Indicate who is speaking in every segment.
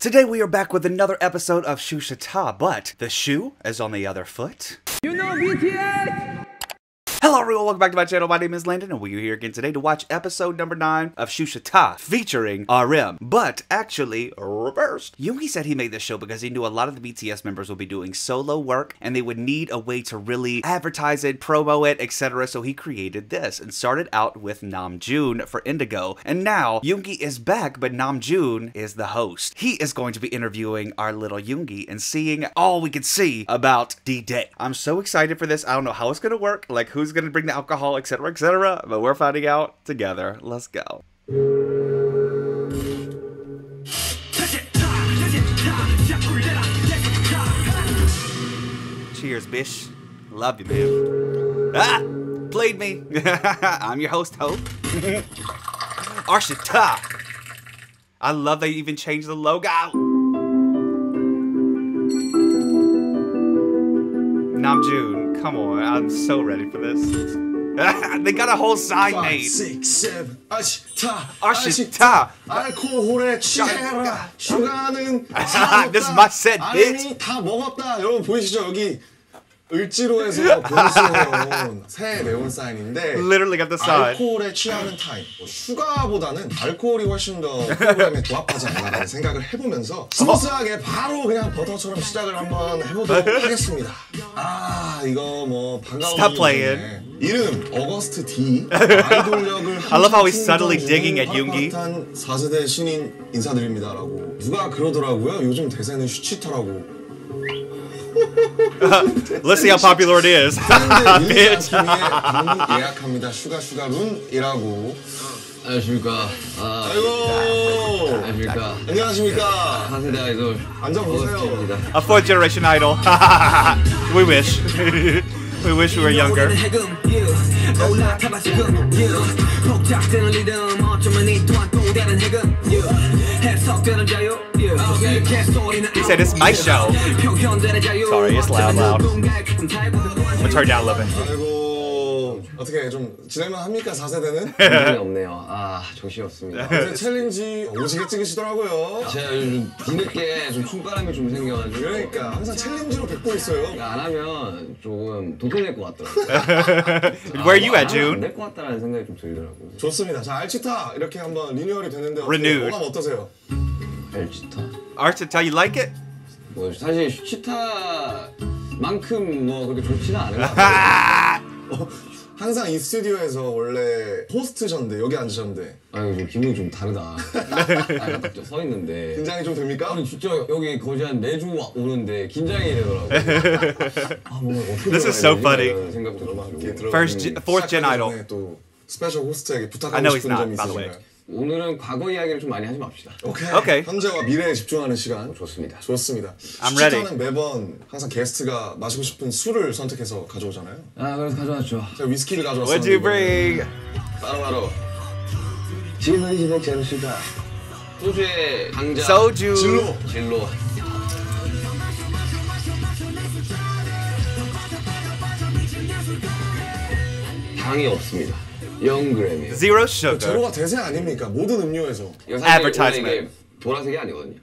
Speaker 1: Today we are back with another episode of Shushata, but the shoe is on the other foot.
Speaker 2: You know BTS!
Speaker 1: Hello everyone, welcome back to my channel. My name is Landon and we are here again today to watch episode number 9 of Shushata featuring RM. But actually, reversed. Yoongi said he made this show because he knew a lot of the BTS members will be doing solo work and they would need a way to really advertise it, promo it, etc. So he created this and started out with Namjoon for Indigo. And now Yoongi is back, but Namjoon is the host. He is going to be interviewing our little Yoongi and seeing all we could see about D-Day. I'm so excited for this. I don't know how it's going to work, like who's going to bring the alcohol, etc., but we're finding out together. Let's go. Cheers, bish. Love you, man. Ah! Played me. I'm your host, Hope. Arshita. I love they even changed the logo. Namjoon, come on, I'm so ready for this. They got a whole sign
Speaker 3: 5,
Speaker 1: made.
Speaker 3: 6, 7, 아시타,
Speaker 1: 아시타.
Speaker 3: 알코올에 취해라. 슈가는
Speaker 1: This is my set, bitch.
Speaker 3: 아니 다 먹었다. 여러분 보이시죠? 여기 을지로에서 본수해온 새 네온 사인인데
Speaker 1: Literally got the sign.
Speaker 3: 알코올에 취하는 타임. 슈가보다는 알코올이 훨씬 더 프로그램에 부합하지 않나라는 생각을 해보면서 스무스하게 바로 그냥 버터처럼 시작을 한번 해보도록 하겠습니다. 아 이거 뭐 반가운
Speaker 1: Stop playing.
Speaker 3: 이름 어거스트 D 아이돌력을
Speaker 1: I love how he's subtly digging at Yoongi.
Speaker 3: 4세대 신인 인사드립니다라고 누가 그러더라고요. 요즘 대세는 슈치터라고.
Speaker 1: Let's see how popular it is. Bitch.
Speaker 3: 예약합니다. 슈가룬이라고.
Speaker 4: 안녕하십니까.
Speaker 3: 아이고.
Speaker 4: 안녕하십니까.
Speaker 3: 안녕하십니까.
Speaker 4: 4세대 아이돌
Speaker 3: 앉아보세요.
Speaker 1: A fourth generation idol. We wish. We wish we were younger. He said it's my show. Sorry, it's loud. I'm gonna turn down a little bit.
Speaker 3: 아이고. 어떻게 좀 진행만 합니까 4세대는?
Speaker 4: 정신이 없네요. 아 정신이 없습니다.
Speaker 3: 요새 챌린지 오지게 찍으시더라고요.
Speaker 4: 제가 요즘 뒤늦게 좀 춤바람이 좀 생겨가지고
Speaker 3: 그러니까 항상 챌린지로 뵙고 있어요.
Speaker 4: 안 하면 조금 도태될 것 같더라고요.
Speaker 1: Where are you at, June?
Speaker 4: 안될 것 같다라는 생각이 좀 들더라고요.
Speaker 3: 좋습니다. 자 알치타 이렇게 한번 리뉴얼이 됐는데
Speaker 1: Renewed.
Speaker 3: 어감 어떠세요?
Speaker 4: 엘치타.
Speaker 1: Archita, you like it?
Speaker 4: 뭐 사실 슈치타만큼 뭐 그렇게 좋지는 않은 것 같아요.
Speaker 3: 항상 이 스튜디오에서 원래 호스트셨는데 여기 앉으셨는데
Speaker 4: 아유 좀 기분이 좀 다르다. 딱 서 있는데
Speaker 3: 긴장이 좀 됩니까?
Speaker 4: 아니 진짜 여기 거의 한 4주 오는데 긴장이 되더라고요. 아, 뭐 어떻게
Speaker 1: This is so funny.
Speaker 4: 생각 들어가지고.
Speaker 1: Fourth gen idol.
Speaker 3: 또 스페셜 호스트에게
Speaker 1: I
Speaker 3: 부탁하고
Speaker 1: know he's
Speaker 3: 싶은 점이
Speaker 1: not, by the way.
Speaker 3: 있으신가요?
Speaker 4: 오늘은 과거 이야기를 좀 많이 하지 맙시다.
Speaker 1: Okay.
Speaker 3: 현재와 미래에 집중하는 시간
Speaker 4: 좋습니다.
Speaker 3: 좋습니다.
Speaker 1: I'm ready.
Speaker 3: 슈치타는 매번 항상 게스트가 마시고 싶은 술을 선택해서 가져오잖아요.
Speaker 4: 아 그래서 가져왔죠.
Speaker 3: 제가 위스키를
Speaker 1: What'd
Speaker 3: 가져왔습니다.
Speaker 1: you bring?
Speaker 3: 바로
Speaker 4: 지금 이 집에 제르시가 소주의 강자
Speaker 1: Soju.
Speaker 4: 진로. 당이 없습니다. 0g이에요.
Speaker 1: Zero sugar.
Speaker 3: 제로가 대세 아닙니까? 모든 음료에서.
Speaker 4: 이거 사실
Speaker 1: Advertisement.
Speaker 4: 원래 이게 보라색이 아니거든요.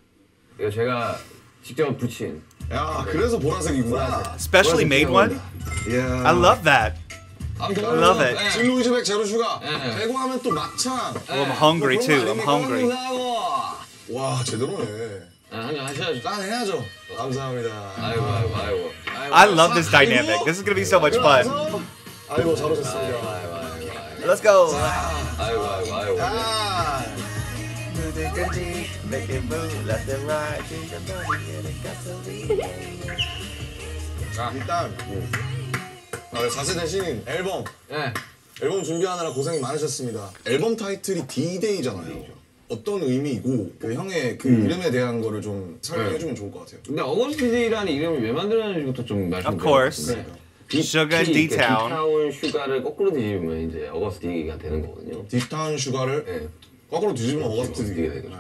Speaker 4: 이거 제가 직접 붙인.
Speaker 3: 야 그래서 보라색이구나.
Speaker 1: Specially made one?
Speaker 3: 이야.
Speaker 1: I love that.
Speaker 3: I
Speaker 1: love it.
Speaker 3: 진로 이즈백 제로 슈가.
Speaker 4: 네.
Speaker 3: 대구하면 또 막창.
Speaker 1: Well, I'm hungry too. I'm hungry.
Speaker 3: 와 제대로네.
Speaker 4: 한잔 하셔야죠.
Speaker 3: 짠 해야죠. 감사합니다.
Speaker 4: 아이고.
Speaker 1: I love this dynamic. This is gonna be so much fun.
Speaker 3: 아이고 잘 오셨습니다.
Speaker 1: Let's go.
Speaker 4: 아이고.
Speaker 3: 아. 자 일단 4세대 신인 앨범
Speaker 4: 네.
Speaker 3: 앨범 준비하느라 고생이 많으셨습니다. 앨범 타이틀이 D-Day잖아요. 어떤 의미이고 그 형의 그 이름에 대한 거를 좀 설명해주면 좋을 것 같아요.
Speaker 4: 근데 어거스트디라는 이름을 왜 만들었는지부터 좀 말씀드려요.
Speaker 1: Of course. Sugar D-Town.
Speaker 4: D-Town 슈가를 거꾸로 뒤집으면 이제 어거스트디가 되는 거거든요.
Speaker 3: D-Town 슈가를
Speaker 4: 네.
Speaker 3: 거꾸로 뒤집으면 어거스트
Speaker 4: 디가 되죠.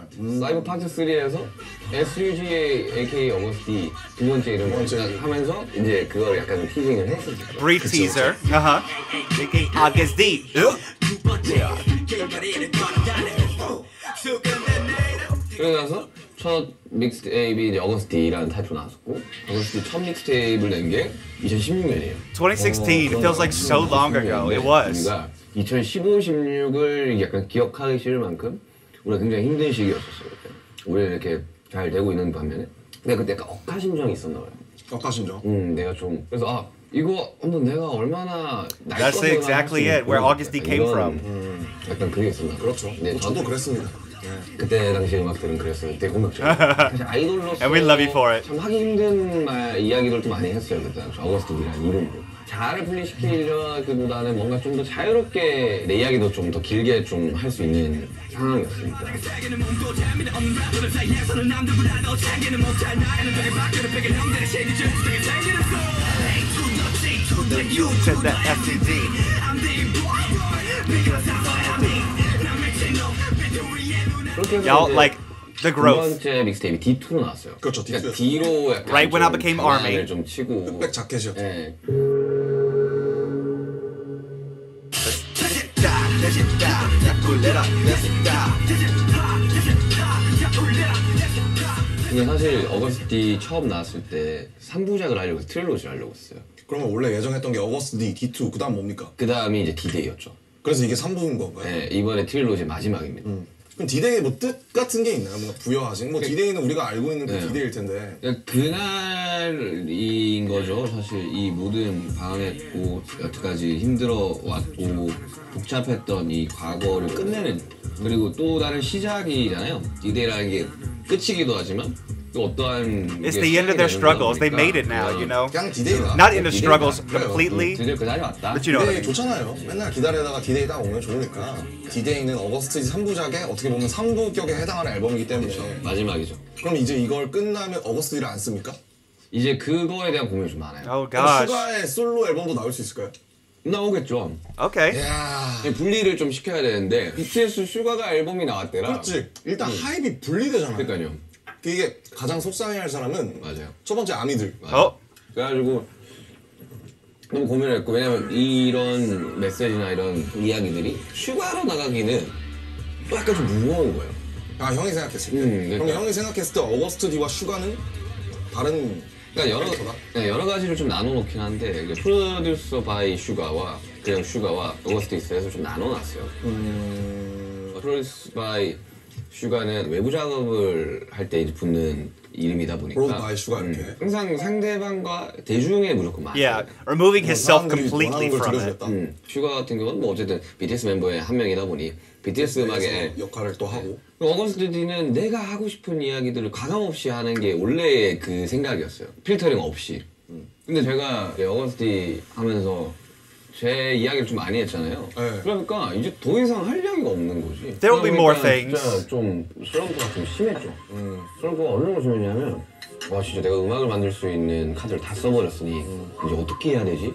Speaker 4: 사이버 파트 3에서 SUGA AKA 어거스티 두 번째 이름을
Speaker 3: 번째.
Speaker 4: 하면서 이제 그걸 약간 좀 티징을 했었죠.
Speaker 1: Brief teaser. August D.
Speaker 4: 그러고 나서 첫 믹스테이프이 이제 어거스티라는 타이틀로 나왔었고 어거스티 첫 믹스테이프를 낸 게 2016년이에요.
Speaker 1: 2016. It feels like so long ago. It was.
Speaker 4: 2015, 16을 약간 기억하기 싫을 만큼 우리가 굉장히 힘든 시기였었어요. 그때. 우리는 이렇게 잘 되고 있는 반면에 내가 그때 약간 억하심정이 있었나 봐요.
Speaker 3: 억하심정.
Speaker 4: 내가 좀 그래서 이거 한번 내가 얼마나 날
Speaker 1: That's
Speaker 4: 것을
Speaker 1: exactly
Speaker 4: 할수
Speaker 1: it. Where
Speaker 4: 있고
Speaker 1: August D came
Speaker 4: 이런
Speaker 1: from.
Speaker 4: 약간 그게 있었나 봐요.
Speaker 3: 그렇죠.
Speaker 4: 네,
Speaker 3: 저도 그랬습니다.
Speaker 4: 그때 당시 음악들은 그랬어요. 되게 공격적이에요. 사실 아이돌로서
Speaker 1: And we love you for it.
Speaker 4: 참 하기 힘든 이야기들도 많이 했어요. 그때 어거스트디라는 이름으로. 잘 분리시키려기보다는 뭔가 좀 더 자유롭게 내 이야기도 좀 더 길게 좀 할 수 있는 상황이었습니다. 그렇게 해서
Speaker 1: Y'all
Speaker 4: 이제
Speaker 1: like the
Speaker 4: 두
Speaker 1: growth.
Speaker 4: 번째 믹스테이프 D2로 나왔어요.
Speaker 3: 그렇죠, D2 였어요.
Speaker 4: D로 약간
Speaker 1: Right when I
Speaker 4: 좀
Speaker 1: became
Speaker 4: 장난을
Speaker 1: ARMY.
Speaker 4: 좀 치고
Speaker 3: 흑백 자켓이었죠.
Speaker 4: 예. 근데 사실 어거스티 처음 나왔을 때 3부작을 하려고 했어요. 트릴로지를 하려고 했어요.
Speaker 3: 그러면 원래 예정했던 게 어거스트 D, D2, 그 다음 뭡니까?
Speaker 4: 그 다음이 이제 D-Day였죠.
Speaker 3: 그래서 이게 3부인 건가요?
Speaker 4: 네, 이번에 트릴로지 마지막입니다.
Speaker 3: 그럼 D-Day의 뭐 뜻 같은 게 있나요? 뭔가 부여하신? 뭐 D-Day는 우리가 알고 있는 그
Speaker 4: 네.
Speaker 3: D-Day일 텐데.
Speaker 4: 그러니까 그날인 거죠. 사실 이 모든 방황했고 여태까지 힘들어 왔고 복잡했던 이 과거를 끝내는 그리고 또 다른 시작이잖아요. D-Day라는 게 끝이기도 하지만 또 어떠한
Speaker 1: It's
Speaker 4: 게
Speaker 1: the end of their
Speaker 4: 시작이 되는
Speaker 1: struggles. They
Speaker 4: 거니까
Speaker 1: made it now, you know.
Speaker 3: 그냥 D-Day다.
Speaker 1: Not in the struggles
Speaker 3: 그래요.
Speaker 1: completely,
Speaker 4: 드디어 그 날이 왔다.
Speaker 1: but you know what I
Speaker 3: D-Day
Speaker 1: mean.
Speaker 3: 좋잖아요. 맨날 기다리다가 D-Day 딱 오면 좋으니까. D-Day는 어거스트 3부작에 어떻게 보면 3부격에 해당하는 앨범이기 때문에.
Speaker 4: 마지막이죠.
Speaker 3: 그럼 이제 이걸 끝나면 어거스트 D를 안 씁니까?
Speaker 4: 이제 그거에 대한 고민이 좀 많아요.
Speaker 1: Oh
Speaker 3: 그럼
Speaker 1: gosh.
Speaker 3: 슈가의 솔로 앨범도 나올 수 있을까요?
Speaker 4: 나오겠죠.
Speaker 1: Okay.
Speaker 3: 이야.
Speaker 4: 분리를 좀 시켜야 되는데 BTS 슈가가 앨범이 나왔대라.
Speaker 3: 그렇지. 일단 하이비 분리되잖아요.
Speaker 4: 그러니까요.
Speaker 3: 이게 가장 속상해할 사람은
Speaker 4: 맞아요.
Speaker 3: 첫 번째 아미들.
Speaker 1: Oh,
Speaker 4: 그래가지고 너무 고민을 했고 왜냐면 이런 메시지나 이런 이야기들이 슈가로 나가기는 또 약간 좀 무거운 거예요.
Speaker 3: 아 형이 생각했을 때.
Speaker 4: 그러니까.
Speaker 3: 그럼 형이 생각했을 때 어거스트 D와 슈가는 다른.
Speaker 4: 그러니까
Speaker 3: 캐릭터다?
Speaker 4: 여러 가지를 좀 나눠놓긴 한데 이제 프로듀서 바이 슈가와 그냥 슈가와 어거스트 있어서 좀 나눠놨어요. 프로듀스 바이 슈가는 외부 작업을 할 때 이제 붙는 이름이다 보니까
Speaker 3: 프로듀스 바이 슈가 이렇게.
Speaker 4: 항상 상대방과 대중에 무조건 맞아요.
Speaker 1: yeah. Removing himself
Speaker 3: 사람들이
Speaker 1: completely
Speaker 3: 원하는 걸
Speaker 1: from it.
Speaker 3: 들려주겠다.
Speaker 4: 슈가 같은 경우는 뭐 어쨌든 BTS 멤버의 한 명이다 보니 BTS 음악에
Speaker 3: 역할을 또 하고.
Speaker 4: 어거스트 D는 내가 하고 싶은 이야기들을 과감 없이 하는 게 원래의 그 생각이었어요. 필터링 없이. 근데 제가 어거스트 D 하면서 제 이야기를 좀 많이 했잖아요.
Speaker 3: 네.
Speaker 4: 그러니까 이제 더 이상 할 이야기가 없는 거지.
Speaker 1: There will be more
Speaker 4: 그러니까
Speaker 1: things.
Speaker 4: 진짜 좀 슬럼프가 좀 심했죠. 슬럼프가 어느 정도 심했냐면 와 진짜 내가 음악을 만들 수 있는 카드를 다 써버렸으니 이제 어떻게 해야 되지?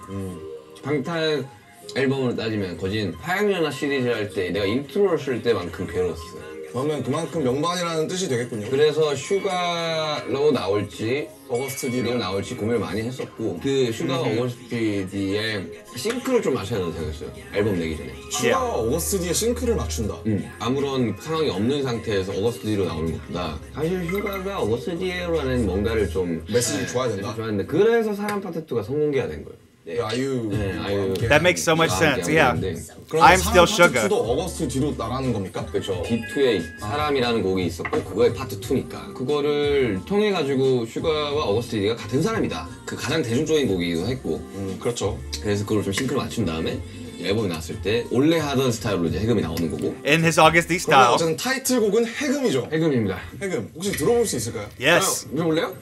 Speaker 4: 방탄 앨범으로 따지면 거진 화양연화 시리즈 할 때 내가 인트로를 쓸 때만큼 괴로웠어요.
Speaker 3: 그러면 그만큼 명반이라는 뜻이 되겠군요.
Speaker 4: 그래서 슈가로 나올지
Speaker 3: 어거스트
Speaker 4: D로
Speaker 3: D로.
Speaker 4: 나올지 고민을 많이 했었고 그 슈가 어거스트 D의 싱크를 좀 맞춰야 된다고 생각했어요. 앨범 내기 전에.
Speaker 3: 슈가와 어거스트 D의 싱크를 맞춘다.
Speaker 4: 아무런 상황이 없는 상태에서 어거스트 D로 나오는 것보다 사실 슈가가 어거스트 D로라는 뭔가를 좀
Speaker 3: 메시지를 줘야 된다.
Speaker 4: 좋아했는데 그래서 사람 파트 2가 성공개가 된 거예요.
Speaker 3: 아유.
Speaker 4: 아유.
Speaker 1: That makes so much sense. Yeah.
Speaker 3: 그럼
Speaker 1: I'm still Sugar.
Speaker 3: 도 어거스트 D로 나가는 겁니까?
Speaker 4: 그렇죠. D2에 사람이라는 곡이 있었고 그거의 파트 2니까 그거를 통해 가지고 슈가와 어거스트 D가 같은 사람이다. 그 가장 대중적인 곡이기도 했고
Speaker 3: 그렇죠.
Speaker 4: 그래서 그걸 좀 싱크를 맞춘 다음에 앨범이 나왔을 때 원래 하던 스타일로 이제 해금이 나오는 거고
Speaker 1: In his August D
Speaker 3: 그러면
Speaker 1: style.
Speaker 3: 어쨌든 타이틀곡은 해금이죠.
Speaker 4: 해금입니다.
Speaker 3: 해금. 혹시 들어볼 수 있을까요?
Speaker 1: Yes.
Speaker 4: 들어볼래요?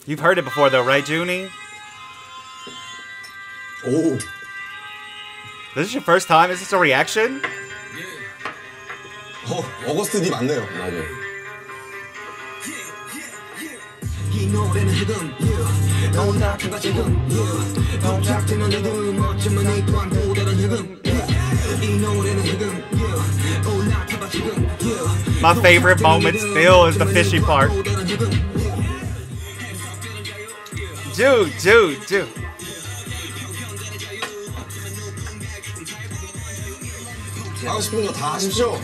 Speaker 1: You've heard it before though, right, Junie?
Speaker 3: 오.
Speaker 1: This is your first time? Is this a reaction?
Speaker 3: 어거스트 D 맞네요.
Speaker 4: 맞아요.
Speaker 2: 이 노래는 지금 너무 나타가 지금 동작되는 리듬 어쩌면 이 또한 또 다른 흐름 이 노래는 지금 올라타봐 지금
Speaker 1: My favorite moment still is the fishy part. Dude.
Speaker 3: 하고 싶은 거 다 하십시오.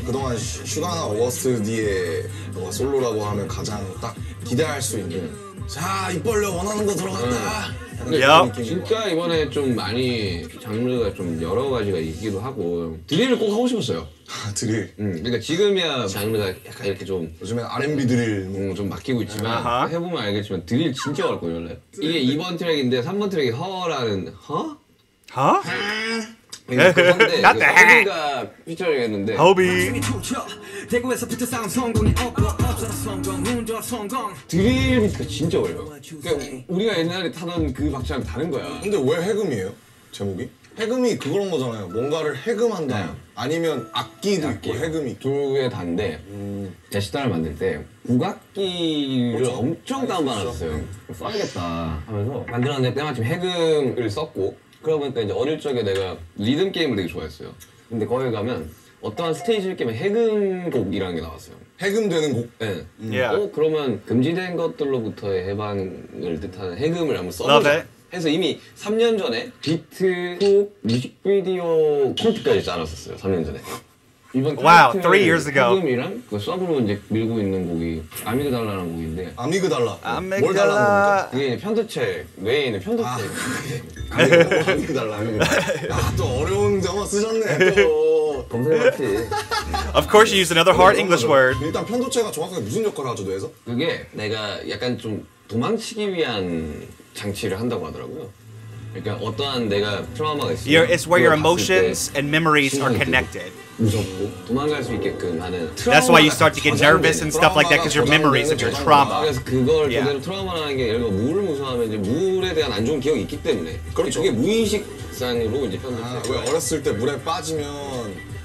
Speaker 3: 그동안 슈가나 어거스트 뒤에 뭔가 솔로라고 하면 가장 딱 기대할 수 있는 자 입 벌려 원하는 거 들어간다.
Speaker 4: 근데
Speaker 1: 야.
Speaker 4: 진짜 이번에 좀 많이 장르가 좀 여러 가지가 있기도 하고 드릴을 꼭 하고 싶었어요.
Speaker 3: 드릴.
Speaker 4: 그러니까 지금이야 장르가 약간 이렇게 좀
Speaker 3: 요즘엔 R&B 드릴.
Speaker 4: 좀 바뀌고 있지만
Speaker 1: 아하.
Speaker 4: 해보면 알겠지만 드릴 진짜 어렵거든요 원래. 이게 2번 트랙인데 3번 트랙이 허라는 허?
Speaker 1: Huh?
Speaker 4: 그건데
Speaker 1: Not the
Speaker 4: 허비가 피처링 했는데
Speaker 1: Hobie.
Speaker 2: 대구에서부터 싸운 성공이 없고 어쩌다 성공 운전 성공
Speaker 4: 드릴 비트가 진짜 어려워. 그러니까 우리가 옛날에 타던 그 박자랑 다른 거야.
Speaker 3: 근데 왜 해금이에요? 제목이? 해금이 그런 거잖아요. 뭔가를 해금한다.
Speaker 4: 네.
Speaker 3: 아니면 악기도 있고 해금이 있고.
Speaker 4: 두 개 다인데 제가 시타를 만들 때 국악기를 엄청 다운받았어요. 써야겠다 하면서 만들었는데 때마침 해금을 썼고 그러다 보니까 이제 어릴 적에 내가 리듬 게임을 되게 좋아했어요. 근데 거기 가면 어떠한 스테이지를 깨면 해금곡이라는 게 나왔어요.
Speaker 3: 해금되는 곡?
Speaker 4: 네.
Speaker 1: Yeah.
Speaker 4: 그러면 금지된 것들로부터의 해방을 뜻하는 해금을 한번
Speaker 1: Love
Speaker 4: 써보자.
Speaker 1: it.
Speaker 4: 해서 이미 3년 전에 비트, 훅, 뮤직비디오 콘트까지 짜놨었어요. 3년 전에. 이번
Speaker 1: Wow,
Speaker 4: 타이틀
Speaker 1: 3 years ago.
Speaker 4: 해금이랑 그 서브로 이제 밀고 있는 곡이 아미그달라라는 곡인데
Speaker 3: 아미그달라.
Speaker 1: 아미그달라.
Speaker 3: 뭘 달라는 겁니까?
Speaker 4: 그게 이제 편도체 외에 있는 편도체.
Speaker 3: 아미그달라. 또 어려운 영어 쓰셨네. 또.
Speaker 4: 검색해봤지.
Speaker 1: Of course, you used another hard English word.
Speaker 3: 일단 편도체가 정확하게 무슨 역할을 하죠, 뇌에서?
Speaker 4: 그게 내가 약간 좀 도망치기 위한 장치를 한다고 하더라고요. 그러니까 어떠한 내가 트라우마가 있으면
Speaker 1: It's where your
Speaker 4: 그걸 봤을 때
Speaker 1: emotions and memories are
Speaker 4: 심장이
Speaker 1: connected.
Speaker 4: 무섭고 도망갈 수 있게끔 하는
Speaker 1: That's why you start to get nervous and stuff like that because your memories of your trauma.
Speaker 4: 그래서 그걸
Speaker 1: Yeah.
Speaker 4: 그대로 트라우마라는 게 예를 들어 물을 무서워하면 이제 물에 대한 안 좋은 기억이 있기 때문에
Speaker 3: 그렇죠.
Speaker 4: 그게 무의식상으로 이제 편도체.
Speaker 3: 왜 어렸을 때 물에 빠지면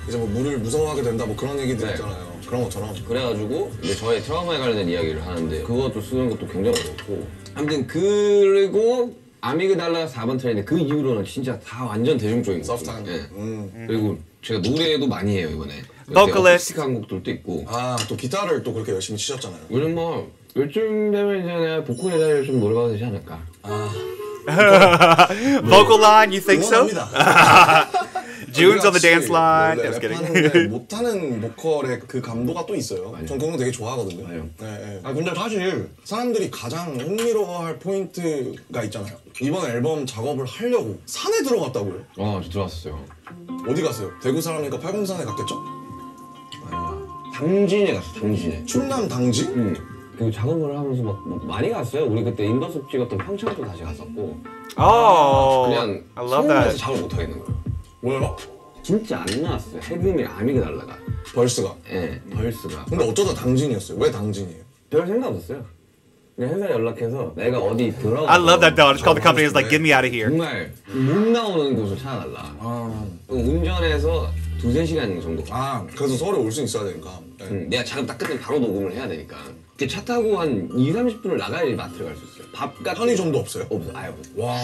Speaker 3: 이제 뭐 물을 무서워하게 된다 뭐 그런 얘기들
Speaker 4: 네.
Speaker 3: 있잖아요. 그런 것처럼.
Speaker 4: 그래가지고 이제 저의 트라우마에 관련된 이야기를 하는데 그것도 쓰는 것도 굉장히 어렵고 아무튼 그리고 아미그달라 4번 트레인데 그 이후로는 진짜 다 완전 대중적인 곡.
Speaker 3: 소프트한.
Speaker 4: 예. 그리고 제가 노래도 많이 해요 이번에.
Speaker 1: Vocalist.
Speaker 4: 어쿠스틱한 곡들도 있고.
Speaker 3: 또 기타를 또 그렇게 열심히 치셨잖아요.
Speaker 4: 요즘 뭐 요즘 되면 이제 내가 보컬 자리를 좀 노래가 되지 않을까.
Speaker 1: Vocal line, you think so?
Speaker 3: 응원합니다.
Speaker 1: June's on the dance line.
Speaker 3: 원래
Speaker 1: I was
Speaker 3: 랩하는데
Speaker 1: kidding.
Speaker 3: 못하는 보컬의 그 감도가 또 있어요. 전 그런 거 되게 좋아하거든요.
Speaker 4: 맞아요.
Speaker 3: 네. 근데 사실 사람들이 가장 흥미로워할 포인트가 있잖아요. 이번 앨범 작업을 하려고 산에 들어갔다고요?
Speaker 4: 저 들어왔어요.
Speaker 3: 어디 갔어요? 대구 사람이니까 팔공산에 갔겠죠?
Speaker 4: 당진에 갔어 당진에.
Speaker 3: 충남 당지?
Speaker 4: 그 작업을 하면서 막 많이 갔어요. 우리 그때 인버숲 찍었던 평창도 다시 갔었고.
Speaker 1: Oh,
Speaker 4: 그냥
Speaker 1: I love
Speaker 4: 서울에서
Speaker 1: that.
Speaker 4: 작업 못 하겠는 거예요.
Speaker 3: 왜요?
Speaker 4: 진짜 안 나왔어요. 해금이랑 아미그달라가.
Speaker 3: 벌스가.
Speaker 4: 예, 벌스가.
Speaker 3: 근데 어쩌다 당진이었어요? 왜 당진이에요?
Speaker 4: 별 생각 없었어요. 그냥 회사 연락해서 내가 어디 들어가.
Speaker 1: I love that though. It's called the company is like, get me out of here.
Speaker 4: 정말 못 나오는 곳을 찾아달라. 운전해서 2-3시간 정도.
Speaker 3: 그래서 서울에 올 수 있어야 되니까. 네.
Speaker 4: 내가 작업 딱 끝내면 바로 녹음을 해야 되니까. 차 타고 한 2-30분을 나가야지 마트를 갈 수 있어요. 밥 같은
Speaker 3: 편의점도 없어요?
Speaker 4: 없어, 아예 없어.
Speaker 3: 와,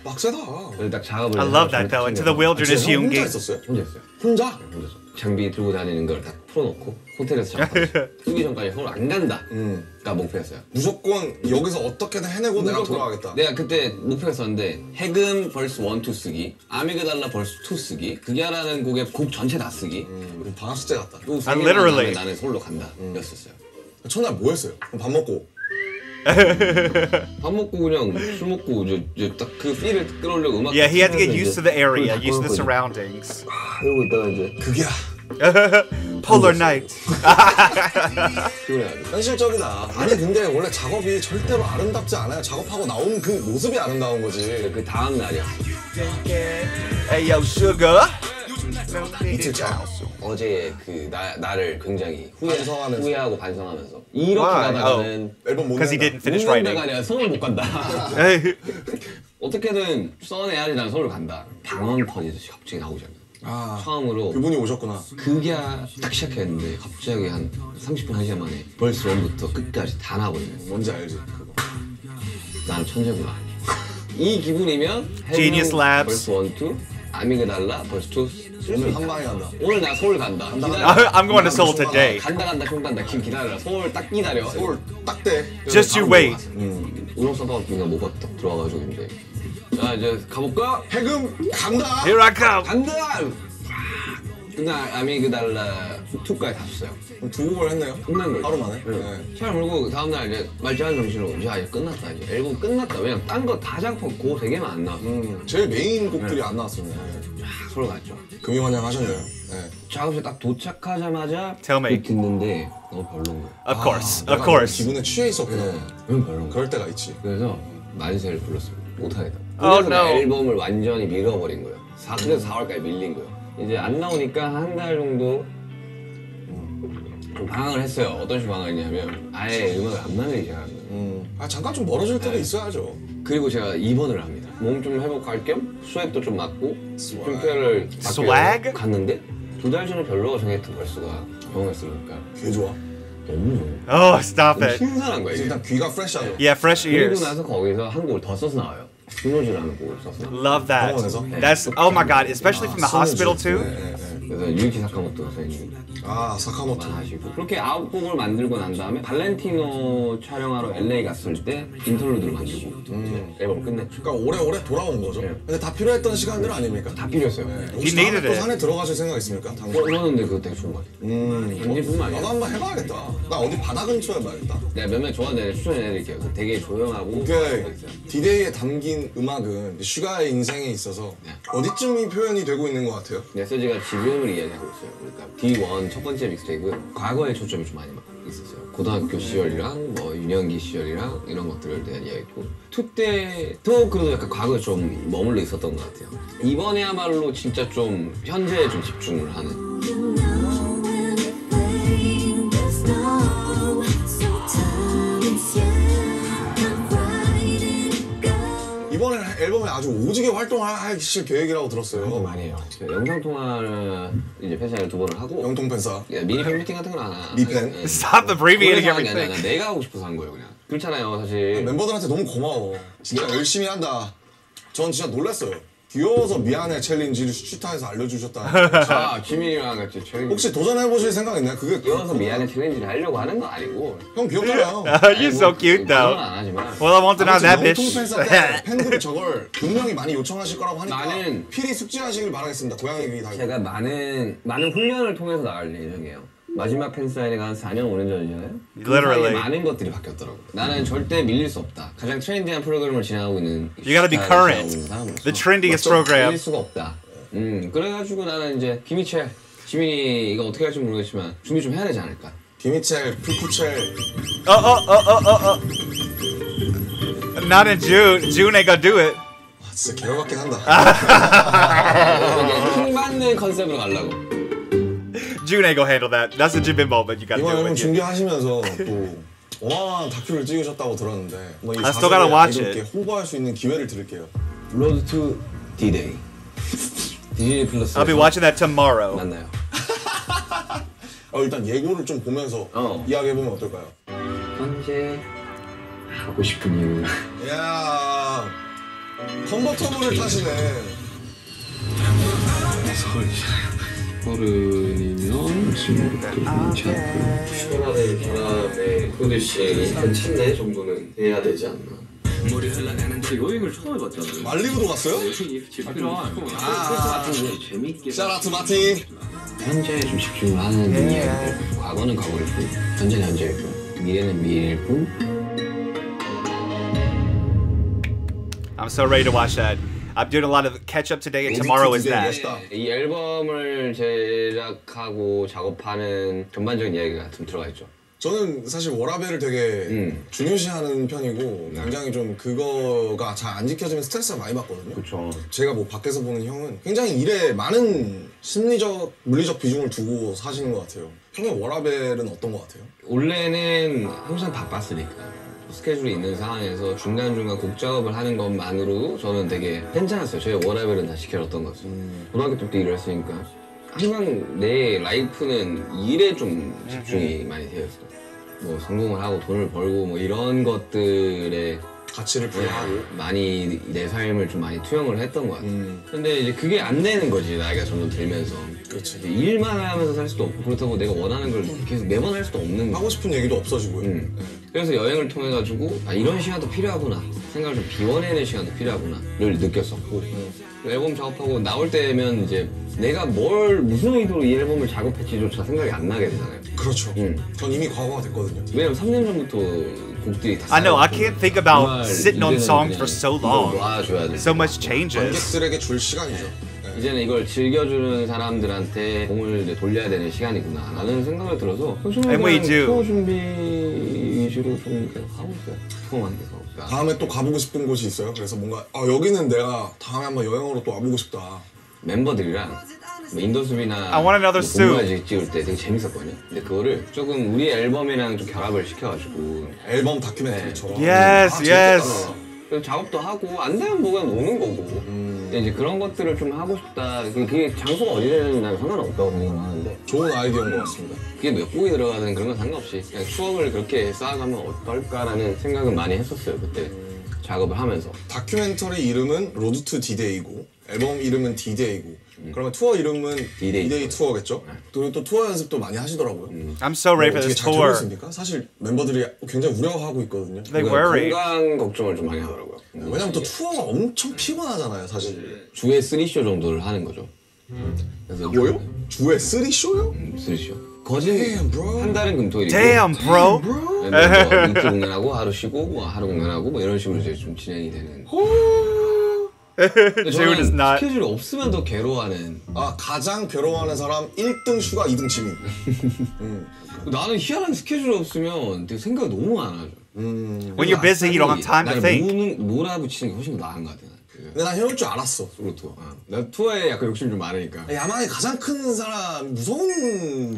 Speaker 3: 빡세다.
Speaker 4: 그래서 딱 작업을
Speaker 1: I love that though. Into the wilderness,
Speaker 3: 진짜 형 혼자
Speaker 1: Yoongi.
Speaker 3: 있었어요?
Speaker 4: 혼자 했어요.
Speaker 3: 혼자?
Speaker 4: 혼자서. 장비 들고 다니는 걸 딱 풀어놓고 호텔에서 작업하고 쓰기 전까지 서울 안 간다가 목표였어요.
Speaker 3: 무조건 여기서 어떻게든 해내고 내가 돌아가겠다.
Speaker 4: 내가 그때 목표가 있었는데 해금 벌스 1, 2 쓰기, 아미그달라 벌스 2 쓰기, 그게라는 곡의 곡 전체 다 쓰기.
Speaker 3: 우리 방학 숙제 같다.
Speaker 4: 또
Speaker 1: Ah, literally.
Speaker 4: 나는 서울로 간다. 였었어요.
Speaker 3: 첫날 뭐 했어요? 그럼 밥 먹고.
Speaker 4: 밥 먹고 그냥 술 먹고 이제 딱 그 필을 끌어오려고 음악.
Speaker 1: Yeah, he had to get
Speaker 4: 틀면서
Speaker 1: used
Speaker 4: 이제
Speaker 1: to the area,
Speaker 4: 그걸 다
Speaker 1: used to the
Speaker 4: 꺼놓고
Speaker 1: surroundings.
Speaker 4: 이러고 있다가 이제
Speaker 3: 그게야.
Speaker 1: Polar night.
Speaker 4: 그래가지고.
Speaker 3: 현실적이다. 아니 근데 원래 작업이 절대로 아름답지 않아요. 작업하고 나오는 그 모습이 아름다운 거지.
Speaker 4: 그 다음 날이야.
Speaker 1: Hey, yo, sugar.
Speaker 3: 이틀 차.
Speaker 4: 어제 그 나를 굉장히
Speaker 3: 반성하면서.
Speaker 4: 후회하고 반성하면서 이렇게
Speaker 1: Why?
Speaker 4: 가다가는
Speaker 3: 앨범 못
Speaker 1: Because he
Speaker 3: 낸다.
Speaker 1: didn't finish
Speaker 4: 못
Speaker 1: writing.
Speaker 4: 간다가 아니라 서울 못 간다.
Speaker 1: Hey.
Speaker 4: 어떻게든 써내야지 난 서울 간다. 방언 터지듯이 갑자기 나오잖아. 처음으로
Speaker 3: 그분이 오셨구나.
Speaker 4: 그게 딱 시작했는데 갑자기 한 30분 1시간 만에 벌스 1부터 끝까지 다 나와버리네.
Speaker 3: 뭔지 알지? 그거.
Speaker 4: 나는 천재구나. 이 기분이면
Speaker 1: Genius Labs.
Speaker 4: 벌스 1, 2, 아미그달라 벌스 2
Speaker 3: 오늘 한 방에 간다.
Speaker 4: 오늘 나 서울 간다. 기다려.
Speaker 1: I'm going to Seoul today.
Speaker 4: 간다 총 간다. 지금 기다려라. 서울 딱 기다려.
Speaker 3: 서울 딱 돼.
Speaker 1: Just you wait.
Speaker 4: 우렁 싸다가 그냥 뭐가 딱 들어와가지고 이제 자 이제 가볼까?
Speaker 3: 해금 간다.
Speaker 1: Here I come.
Speaker 4: 간다! 그날 아미그달라 투까지 다 썼어요.
Speaker 3: 그럼 두 곡을 했네요?
Speaker 4: 끝난 거예요.
Speaker 3: 하루 만에?
Speaker 4: 네. 차를 몰고 다음날 이제 말짱한 정신으로 야 이제 끝났다 이제 앨범 끝났다. 왜냐면 딴 거 다 작품 고 3개만 안 나왔어.
Speaker 3: 제일 메인 곡들이 안 나왔었네.
Speaker 4: 서로 갔죠.
Speaker 3: 금이환영 하셨네요. 네.
Speaker 4: 작업실 딱 도착하자마자
Speaker 1: Tell me.
Speaker 4: 듣는데 너무 별로인 거야.
Speaker 1: Of course, of
Speaker 3: 약간
Speaker 1: course.
Speaker 3: 기분에 취해 있었구나.
Speaker 4: 너무 별로인 거야.
Speaker 3: 그럴 때가 있지.
Speaker 4: 그래서 만세를 불렀어요. 못하겠다.
Speaker 1: Oh,
Speaker 4: 그래서
Speaker 1: no.
Speaker 4: 앨범을 완전히 밀어버린 거예요. 그래서 4월까지 밀린 거예요. 이제 안 나오니까 한 달 정도 좀 방황을 했어요. 어떤 식으로 방황했냐면 아예 음악을 안 만들기 시작합니다.
Speaker 3: 잠깐 좀 멀어질 때도 있어야죠.
Speaker 4: 그리고 제가 입원을 합니다. 몸 좀 회복할 겸 수액도 좀 맞고 준표를
Speaker 1: Swag?
Speaker 4: 갔는데 2달 전에 별로가 정했던 걸수가 병원했으니까
Speaker 3: 개 좋아.
Speaker 4: 너무 좋아.
Speaker 1: Oh, stop
Speaker 4: 너무
Speaker 1: it.
Speaker 4: 신선한 거야 이게.
Speaker 3: 일단 귀가 프레시하죠.
Speaker 1: Yeah, fresh
Speaker 4: 그리고
Speaker 1: ears.
Speaker 4: 나서 거기서 한 곡을 더 써서 나와요. 스노즈라는 곡을 써서.
Speaker 1: Love that.
Speaker 3: 병원에서?
Speaker 1: That's, oh my god, especially from the hospital too.
Speaker 4: 그래서 유키 사카모토 선생님이
Speaker 3: 아, 사카모토.
Speaker 4: 하시고 그렇게 9곡을 만들고 난 다음에 발렌티노 촬영하러 LA 갔을 때 인터루드를 만들고 앨범을 끝냈죠.
Speaker 3: 그러니까 오래오래 돌아온 거죠. 근데 다 필요했던 시간들 아닙니까?
Speaker 4: 다 필요했어요.
Speaker 3: 혹시
Speaker 1: needed
Speaker 3: 다음에 또
Speaker 1: it.
Speaker 3: 산에 들어가실 생각 있습니까? 당장.
Speaker 4: 그러는데 그거 되게 좋은 것 같아요. 편집뿐만
Speaker 3: 나도
Speaker 4: 아니라
Speaker 3: 한번 해봐야겠다. 나 어디 바다 근처에 봐야겠다.
Speaker 4: 내가 몇몇 좋아하는 애를 추천해드릴게요. 되게 조용하고
Speaker 3: 그 디데이에 담긴 음악은 슈가의 인생에 있어서 어디쯤이 표현이 되고 있는 것 같아요?
Speaker 4: 메시지가 지금을 이야기하고 있어요. 그러니까 D1 첫 번째 믹스테이프는 과거에 초점이 좀 많이 있었어요. 고등학교 시절이랑 뭐 유년기 시절이랑 이런 것들에 대한 이야기고 2 때도 그래도 약간 과거에 좀 머물러 있었던 것 같아요. 이번에야말로 진짜 좀 현재에 좀 집중을 하는
Speaker 3: 이번에 앨범에 아주 오지게 활동하실 계획이라고 들었어요.
Speaker 4: 많이 해요. 영상 통화를 이제 팬사인을 2번을 하고
Speaker 3: 영통 팬싸.
Speaker 4: 미니 팬미팅 같은 건 안 하나.
Speaker 3: 미팬?
Speaker 1: Stop abbreviating
Speaker 4: 그래서 하는 게 아니라
Speaker 1: everything.
Speaker 4: 내가 하고 싶어서 한 거예요 그냥. 그렇잖아요 사실.
Speaker 3: 멤버들한테 너무 고마워. 진짜 열심히 한다. 전 진짜 놀랐어요. 귀여워서 미안해 챌린지를 슈타에서 알려주셨다.
Speaker 4: 아 지민이랑 같이 챌린지.
Speaker 3: 혹시 도전해보실 생각 있나요? 그게
Speaker 4: 귀여워서 미안해 챌린지를 하려고 하는 건 아니고.
Speaker 3: 형 귀엽잖아요.
Speaker 1: You're so cute
Speaker 4: 그건
Speaker 1: though.
Speaker 4: 안 하지만.
Speaker 1: Well, I want to know that
Speaker 3: 영통
Speaker 1: bitch.
Speaker 3: 팬싸 때 팬들이 저걸 분명히 많이 요청하실 거라고 하니까
Speaker 4: 나는-
Speaker 3: 필히 숙지하시길 바라겠습니다. 고양이 귀 달고.
Speaker 4: 제가 많은 훈련을 통해서 나갈 예정이에요. 마지막 팬사인회가 한 4년 5년 전이잖아요.
Speaker 1: Literally.
Speaker 4: 그 사이에 많은 것들이 바뀌었더라고. 나는 절대 밀릴 수 없다. 가장 트렌디한 프로그램을 진행하고 있는
Speaker 1: You gotta be current. The trendiest
Speaker 4: 밀릴
Speaker 1: program.
Speaker 4: 수가 없다. 그래가지고 나는 이제 김희철, 지민이 이거 어떻게 할지 모르겠지만 준비 좀 해야 되지 않을까.
Speaker 3: 김희첼, 푸푸첼.
Speaker 1: Not in June. June ain't gonna do it.
Speaker 3: 아, 진짜 개열받긴 한다.
Speaker 4: 킹 받는 컨셉으로 가려고.
Speaker 1: June ain't gonna handle that. That's a Jimbimbo, but you gotta
Speaker 3: 이번
Speaker 1: do
Speaker 3: 앨범
Speaker 1: it.
Speaker 3: 준비하시면서 또 어마어마한 다큐를 찍으셨다고 들었는데 뭐 이
Speaker 1: I still gotta watch
Speaker 3: 아이돌께
Speaker 1: it.
Speaker 3: 홍보할 수 있는 기회를 드릴게요.
Speaker 4: 로드 투 D-Day. 디즈니 플러스.
Speaker 1: I'll be watching that tomorrow.
Speaker 4: 만나요.
Speaker 3: 일단 예고를 좀 보면서 이야기해보면 어떨까요?
Speaker 4: 현재 하고 싶은 일.
Speaker 3: 이야 컨버터블을 타시네.
Speaker 4: 서른이면 지금부터 괜찮고 출근하는 바람에 그릇이 괜찮네 정도는 해야 되지 않나. 여행을 처음 해봤잖아요.
Speaker 3: 말리부도 갔어요?
Speaker 4: 재밌게.
Speaker 3: 샤라트 마티.
Speaker 4: 현재에 좀 집중을 하는 이야기들. 과거는 과거일 뿐, 현재는 현재일 뿐, 미래는 미래일 뿐.
Speaker 1: I'm so ready to watch that. I'm doing a lot of catch up today, and tomorrow is that.
Speaker 3: 멋있다.
Speaker 4: 이 앨범을 제작하고 작업하는 전반적인 이야기가 좀 들어가 있죠.
Speaker 3: 저는 사실 워라벨을 되게 중요시하는 편이고 굉장히 좀 그거가 잘 안 지켜지면 스트레스가 많이 받거든요.
Speaker 4: 그렇죠.
Speaker 3: 제가 뭐 밖에서 보는 형은 굉장히 일에 많은 심리적, 물리적 비중을 두고 사시는 것 같아요. 형의 워라벨은 어떤 것 같아요?
Speaker 4: 원래는 항상 바빴으니까 스케줄이 있는 상황에서 중간중간 곡 작업을 하는 것만으로도 저는 되게 괜찮았어요. 저의 워라벨은 다 지켜줬던 것 같아요. 고등학교 때부터 일을 했으니까 항상 내 라이프는 일에 좀 집중이 많이 되어 있어요. 뭐 성공을 하고 돈을 벌고 뭐 이런 것들에
Speaker 3: 가치를 부여하고
Speaker 4: 많이 내 삶을 좀 많이 투영을 했던 것 같아요. 근데 이제 그게 안 되는 거지, 나이가 점점 들면서.
Speaker 3: 그렇지.
Speaker 4: 이제 일만 하면서 살 수도 없고 그렇다고 내가 원하는 걸 계속 매번 할 수도 없는 거.
Speaker 3: 하고 싶은 얘기도 없어지고요. 네.
Speaker 4: 그래서 여행을 통해 가지고 아, 이런 시간도 필요하구나 생각을 좀 비워내는 시간도 필요하구나를 느꼈었고 앨범 작업하고 나올 때면 이제 내가 무슨 의도로 이 앨범을 작업했지조차 생각이 안 나게 되잖아요.
Speaker 3: 그렇죠. 전 이미 과거가 됐거든요.
Speaker 4: 왜냐면 3년 전부터 곡들이 다
Speaker 1: I know, I
Speaker 4: 쌓였고
Speaker 1: can't think about
Speaker 4: 정말
Speaker 1: sitting on
Speaker 4: 이제는
Speaker 1: songs
Speaker 4: 그냥
Speaker 1: for so
Speaker 4: 이걸
Speaker 1: long.
Speaker 4: 놔줘야 돼.
Speaker 1: So much changes.
Speaker 3: 관객들에게 줄 시간이죠. 네.
Speaker 4: 이제는 이걸 즐겨주는 사람들한테 공을 이제 돌려야 되는 시간이구나 라는 생각을 들어서
Speaker 1: And we do.
Speaker 4: 투어 준비 위주로 좀 계속 하고 있어요. 투어만 계속.
Speaker 3: 다음에 또 가보고 싶은 곳이 있어요? 그래서 뭔가 여기는 내가 다음에 한번 여행으로 또 와보고 싶다.
Speaker 4: 멤버들이랑 뭐 인더숲이나
Speaker 1: I want another suit.
Speaker 4: 공부까지 찍을 때 되게 재밌었거든요. 근데 그거를 조금 우리 앨범이랑 좀 결합을 시켜가지고
Speaker 3: 앨범 다큐멘터리처럼.
Speaker 1: Yes, yes.
Speaker 4: 그래서 작업도 하고 안 되면 뭐 그냥 노는 거고. 근데 이제 그런 것들을 좀 하고 싶다. 그게 장소가 어디 되는 난 상관없다고 생각하는데
Speaker 3: 좋은 아이디어인 것 같습니다.
Speaker 4: 그게 몇 곡이 들어가든 그런 건 상관없이 그냥 추억을 그렇게 쌓아가면 어떨까라는 생각은 많이 했었어요 그때 작업을 하면서.
Speaker 3: 다큐멘터리 이름은 로드 투 디데이고 앨범 이름은 디데이고 그러면 투어 이름은 디데이 투어겠죠? 그리고 또 투어 연습도 많이 하시더라고요.
Speaker 1: I'm so ready for
Speaker 3: 어떻게
Speaker 1: this
Speaker 3: 잘 되고
Speaker 1: tour.
Speaker 3: 있습니까? 사실 멤버들이 굉장히 우려하고 있거든요.
Speaker 1: They worry.
Speaker 4: 건강 걱정을 좀 많이 하더라고요.
Speaker 3: 왜냐면 또 투어가 엄청 피곤하잖아요, 사실.
Speaker 4: 주에 3쇼 정도를 하는 거죠. 그래서
Speaker 3: 뭐요? 주에 3쇼요?
Speaker 4: 3쇼. 거진
Speaker 3: Damn, bro.
Speaker 4: 한 달은 금토일이고
Speaker 1: Damn, bro.
Speaker 4: 뭐 이틀 공연하고 하루 쉬고 뭐 하루 공연하고 뭐 이런 식으로 이제 좀 진행이 되는. 근데
Speaker 1: Dude is
Speaker 4: 저는
Speaker 1: not.
Speaker 4: 스케줄이 없으면 더 괴로워하는.
Speaker 3: 가장 괴로워하는 사람 1등 슈가 2등 지민.
Speaker 4: 나는 희한한 스케줄이 없으면 되게 생각이 너무 많아져.
Speaker 1: When you're busy, you don't have time to think.
Speaker 4: 몰아붙이는 게 훨씬 더 나은 것 같아.
Speaker 3: 근데 난 해올 줄 알았어.
Speaker 4: 솔로 투어. 나 투어에 약간 욕심 좀 많으니까.
Speaker 3: 야망이 가장 큰 사람 무서운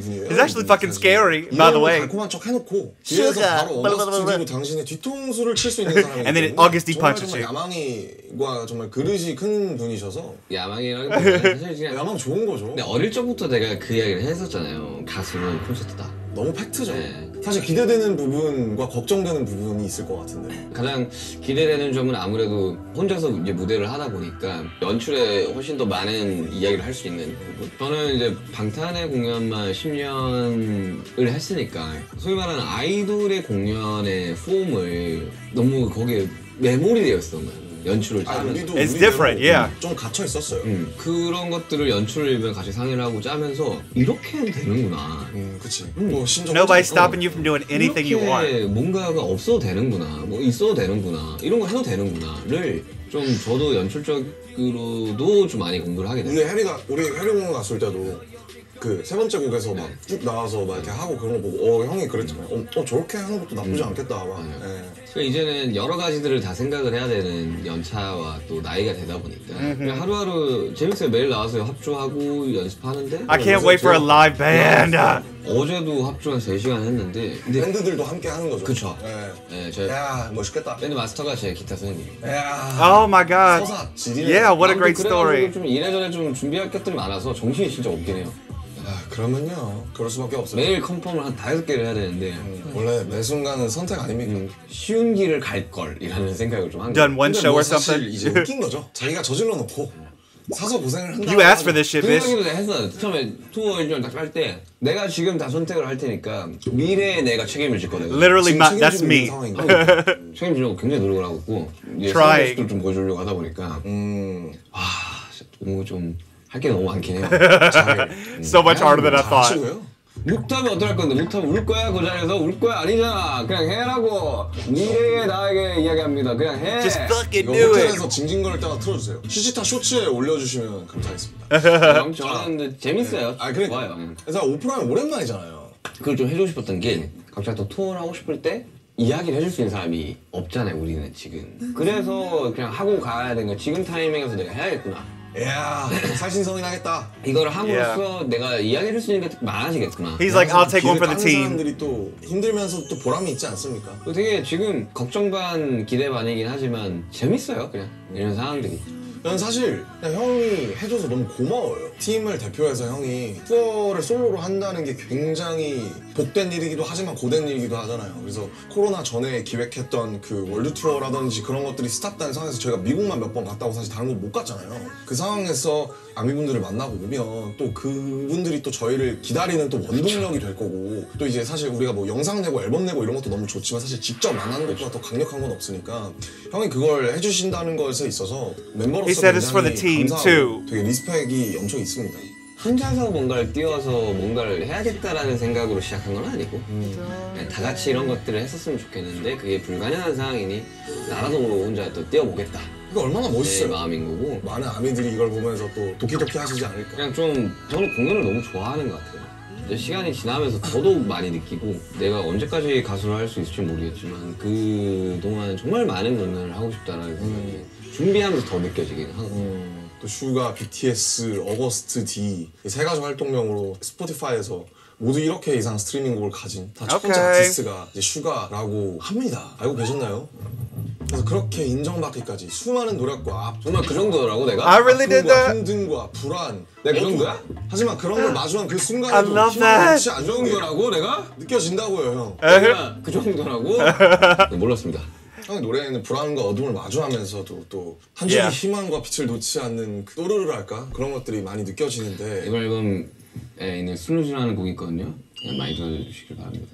Speaker 3: 분이에요.
Speaker 1: It's actually fucking scary, by the way.
Speaker 3: 달콤한 척 해놓고 뒤에서
Speaker 1: Sugar.
Speaker 3: 바로 어거스트 당신의 뒤통수를 칠 수 있는 사람이.
Speaker 1: And then August D
Speaker 3: 정말
Speaker 1: punches
Speaker 3: 정말
Speaker 1: you.
Speaker 3: 야망이과 정말 그릇이 큰 분이셔서
Speaker 4: 야망이라기보다는 사실 그냥.
Speaker 3: 야망 좋은 거죠.
Speaker 4: 근데 어릴 적부터 내가 그 이야기를 했었잖아요. 가수는 콘서트다.
Speaker 3: 너무 팩트죠.
Speaker 4: 네.
Speaker 3: 사실 기대되는 부분과 걱정되는 부분이 있을 것 같은데.
Speaker 4: 가장 기대되는 점은 아무래도 혼자서 이제 무대를 하다 보니까 연출에 훨씬 더 많은 이야기를 할 수 있는 부분. 저는 이제 방탄의 공연만 10년을 했으니까 소위 말하는 아이돌의 공연의 폼을 너무 거기에 메모리 되어 있었던 거예요. 연출을 짜면서.
Speaker 3: 우리도
Speaker 1: It's different, yeah.
Speaker 3: 좀 갇혀 있었어요.
Speaker 4: 그런 것들을 연출을 같이 상의를 하고 짜면서 이렇게 해도 되는구나.
Speaker 3: 그치. 뭐 심지어
Speaker 1: Nobody's stopping you from doing anything you want.
Speaker 4: 이렇게 뭔가가 없어도 되는구나, 뭐 있어도 되는구나, 이런 거 해도 되는구나를 좀 저도 연출적으로도 좀 많이 공부를 하게 됐어요.
Speaker 3: 우리 해리 공연 갔을 때도 그 세 번째 곡에서 막 쭉 나와서 막 이렇게 하고 그런 거 보고 형이 그랬잖아요. 저렇게 하는 것도 나쁘지 않겠다. 막.
Speaker 4: 그러니까 이제는 여러 가지들을 다 생각을 해야 되는 연차와 또 나이가 되다 보니까 그냥 하루하루 재밌어요. 매일 나와서 합주하고 연습하는데
Speaker 1: I can't wait for a live band.
Speaker 4: 어제도 합주 한 3시간 했는데 근데
Speaker 3: 밴드들도 함께 하는 거죠.
Speaker 4: 그쵸.
Speaker 3: 네.
Speaker 4: 네, 제
Speaker 3: 야 멋있겠다.
Speaker 4: 밴드 마스터가 제 기타 선생님.
Speaker 3: 야.
Speaker 1: Oh my god.
Speaker 3: 서사 지리네.
Speaker 1: Yeah, what a great
Speaker 4: 그래가지고
Speaker 1: story.
Speaker 4: 좀 이래저래 좀 준비할 것들이 많아서 정신이 진짜 없긴 해요.
Speaker 3: 그러면요. 그럴 수밖에 없어요.
Speaker 4: 매일 컨펌을 한 5개를 해야 되는데
Speaker 3: 원래 매 순간은 선택 아닙니까?
Speaker 4: 쉬운 길을 갈 걸이라는 생각을 좀 한 거예요.
Speaker 1: Done one
Speaker 3: 근데
Speaker 1: show
Speaker 3: 뭐
Speaker 1: or
Speaker 3: 사실
Speaker 1: something.
Speaker 3: 이제 웃긴 거죠. 자기가 저질러 놓고 사서 고생을 한다.
Speaker 1: You asked for this shit,
Speaker 4: 그
Speaker 1: bitch.
Speaker 4: 얘기도 내가 했어. 처음에 투어 일정 딱 짤 때 내가 지금 다 선택을 할 테니까 미래에 내가 책임을 질 거다.
Speaker 1: Literally, that's me.
Speaker 4: 책임지려고 굉장히 노력을 하고 있고 이제
Speaker 1: Trying.
Speaker 4: 모습도 좀 보여주려고 하다 보니까 진짜 너무 좀 할 게 너무 많긴 해요.
Speaker 1: So much harder than I thought.
Speaker 3: 친구예요?
Speaker 4: 못하면 어떡할 건데? 못하면 울 거야 그 자리에서? 울 거야 아니잖아. 그냥 해라고. 미래의 나에게 이야기합니다. 그냥 해.
Speaker 1: Just fucking
Speaker 3: 이거
Speaker 1: do it.
Speaker 3: 호텔에서 징징거릴 때가 틀어주세요. 시시타 쇼츠에 올려주시면 감사하겠습니다.
Speaker 4: 저는 근데 재밌어요.
Speaker 3: 그래.
Speaker 4: 좋아요.
Speaker 3: 그래서 오프라면 오랜만이잖아요.
Speaker 4: 그걸 좀 해주고 싶었던 게 각자 또 투어를 하고 싶을 때 이야기를 해줄 수 있는 사람이 없잖아요 우리는 지금. 그래서 그냥 하고 가야 되는 거야. 지금 타이밍에서 내가 해야겠구나.
Speaker 3: 이야 살신성이 나겠다.
Speaker 4: 이거를 함으로써 내가 이야기해줄 수 있는 게 많아지겠구나.
Speaker 1: He's like, I'll take one for the
Speaker 3: 다른
Speaker 1: team.
Speaker 3: 사람들이 또 힘들면서 또 보람이 있지 않습니까?
Speaker 4: 되게 지금 걱정 반 기대 반이긴 하지만 재밌어요 그냥 이런 상황들이.
Speaker 3: 저는 사실 그냥 형이 해줘서 너무 고마워요. 팀을 대표해서 형이 투어를 솔로로 한다는 게 굉장히 복된 일이기도 하지만 고된 일이기도 하잖아요. 그래서 코로나 전에 기획했던 그 월드 투어라든지 그런 것들이 스탑된 상황에서 저희가 미국만 몇 번 갔다고 사실 다른 곳 못 갔잖아요. 그 상황에서 아미분들을 만나고 오면 또 그분들이 또 저희를 기다리는 또 원동력이 될 거고, 또 이제 사실 우리가 뭐 영상 내고 앨범 내고 이런 것도 너무 좋지만 사실 직접 만나는 것보다 더 강력한 건 없으니까 형이 그걸 해주신다는 것에 있어서 멤버로서
Speaker 1: He said it's for the team,
Speaker 3: 감사하고
Speaker 1: too.
Speaker 3: 되게 리스펙이 엄청 있습니다.
Speaker 4: 혼자서 뭔가를 띄워서 뭔가를 해야겠다라는 생각으로 시작한 건 아니고 그냥 다 같이 이런 것들을 했었으면 좋겠는데 그게 불가능한 상황이니 나라도 모르고 혼자 또 띄워보겠다.
Speaker 3: 이거 얼마나
Speaker 4: 내
Speaker 3: 멋있어요.
Speaker 4: 마음인 거고
Speaker 3: 많은 아미들이 이걸 보면서 또 도끼도끼 하시지 않을까.
Speaker 4: 그냥 좀 저는 공연을 너무 좋아하는 것 같아요. 이제 시간이 지나면서 더더욱 많이 느끼고 내가 언제까지 가수를 할 수 있을지 모르겠지만 그동안 정말 많은 공연을 하고 싶다라는 생각이 준비하면서 더 느껴지긴 하고
Speaker 3: 또 슈가, BTS, 어거스트 D 이 세 가지 활동명으로 스포티파이에서 모두 1억 회 이상 스트리밍 곡을 가진 다 첫 번째
Speaker 1: 오케이.
Speaker 3: 아티스트가 이제 슈가라고 합니다. 알고 계셨나요? 그래서 그렇게 인정받기까지 수많은 노력과
Speaker 4: 정말 그 정도라고 내가?
Speaker 1: I really did
Speaker 3: 아픔과
Speaker 1: that.
Speaker 3: 힘듦과 불안,
Speaker 4: 내가 그
Speaker 3: 어두움.
Speaker 4: 정도야?
Speaker 3: 하지만 그런 걸 마주한 그
Speaker 1: I
Speaker 3: 순간에도
Speaker 1: love
Speaker 3: 힘을
Speaker 1: that.
Speaker 3: 잃지 않는
Speaker 4: 그 정도라고 내가?
Speaker 3: 느껴진다고요, 형.
Speaker 4: 내가 그 정도라고? 네, 몰랐습니다.
Speaker 3: 형의 노래에는 불안과 어둠을 마주하면서도 또 한 줄기
Speaker 1: Yeah.
Speaker 3: 희망과 빛을 놓지 않는 그 또르르랄까? 그런 것들이 많이 느껴지는데
Speaker 4: 이번 앨범에 있는 스누즈라는 곡이 있거든요. 그냥 많이 들어주시길 바랍니다.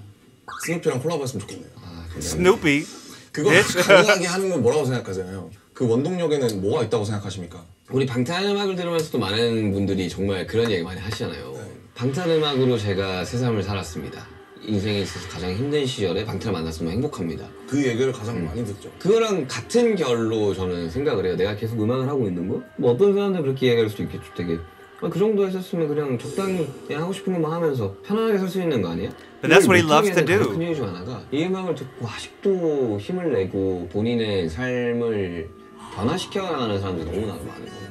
Speaker 3: 스누피랑 콜라보했으면 좋겠네요.
Speaker 4: 아,
Speaker 1: Snoopy.
Speaker 3: 그거 가능하게 하는 건 뭐라고 생각하세요? 그 원동력에는 뭐가 있다고 생각하십니까?
Speaker 4: 우리 방탄음악을 들으면서도 많은 분들이 정말 그런 얘기 많이 하시잖아요. 방탄음악으로 제가 세상을 살았습니다. 인생에 있어서 가장 힘든 시절에 방탄을 만났으면 행복합니다.
Speaker 3: 그 얘기를 가장 많이 듣죠.
Speaker 4: 그거랑 같은 결로 저는 생각을 해요. 내가 계속 음악을 하고 있는 거? 뭐 어떤 사람들 그렇게 이야기할 수도 있겠죠. 되게 그 정도 했었으면 그냥 적당히 그냥 하고 싶은 것만 하면서 편안하게 살 수 있는 거 아니야?
Speaker 1: But that's what he loves to
Speaker 4: 가장
Speaker 1: do.
Speaker 4: 큰 이유 중 하나가 이 음악을 듣고 아직도 힘을 내고 본인의 삶을 변화시켜 나가는 사람들이 너무나 많은 거예요.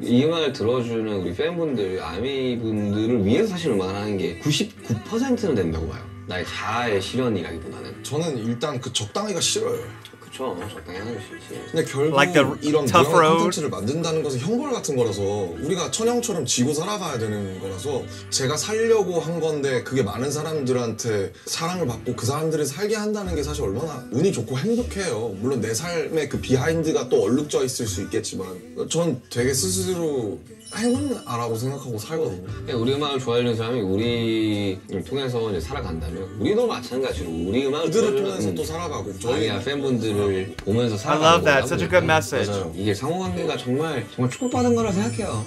Speaker 4: 이 음악을 들어주는 우리 팬분들, 아미분들을 위해서 사실 음악을 하는 게 99%는 된다고 봐요. 나의 자아의 실현이라기보다는.
Speaker 3: 저는 일단 그 적당히가 싫어요.
Speaker 4: 그쵸, 적당히 하는 것이지.
Speaker 3: 근데 결국
Speaker 1: Like the
Speaker 3: 이런
Speaker 1: tough
Speaker 3: 무형한
Speaker 1: road?
Speaker 3: 콘텐츠를 만든다는 것은 형벌 같은 거라서 우리가 천형처럼 지고 살아가야 되는 거라서 제가 살려고 한 건데 그게 많은 사람들한테 사랑을 받고 그 사람들을 살게 한다는 게 사실 얼마나 운이 좋고 행복해요. 물론 내 삶에 그 비하인드가 또 얼룩져 있을 수 있겠지만 전 되게 스스로 행운아라고 생각하고 살거든요.
Speaker 4: 그냥 우리 음악을 좋아하는 사람이 우리를 통해서 이제 살아간다면 우리도 마찬가지로 우리 음악을
Speaker 3: 그들을
Speaker 4: 들어주는,
Speaker 3: 통해서 또 살아가고
Speaker 4: 아니야 팬분들을 보면서
Speaker 1: I
Speaker 4: 살아가는
Speaker 1: love that.
Speaker 4: 거다
Speaker 1: Such a
Speaker 4: 보니까
Speaker 1: good message.
Speaker 3: 맞아요.
Speaker 4: 이게 상호관계가 정말 축복받은 거라 생각해요.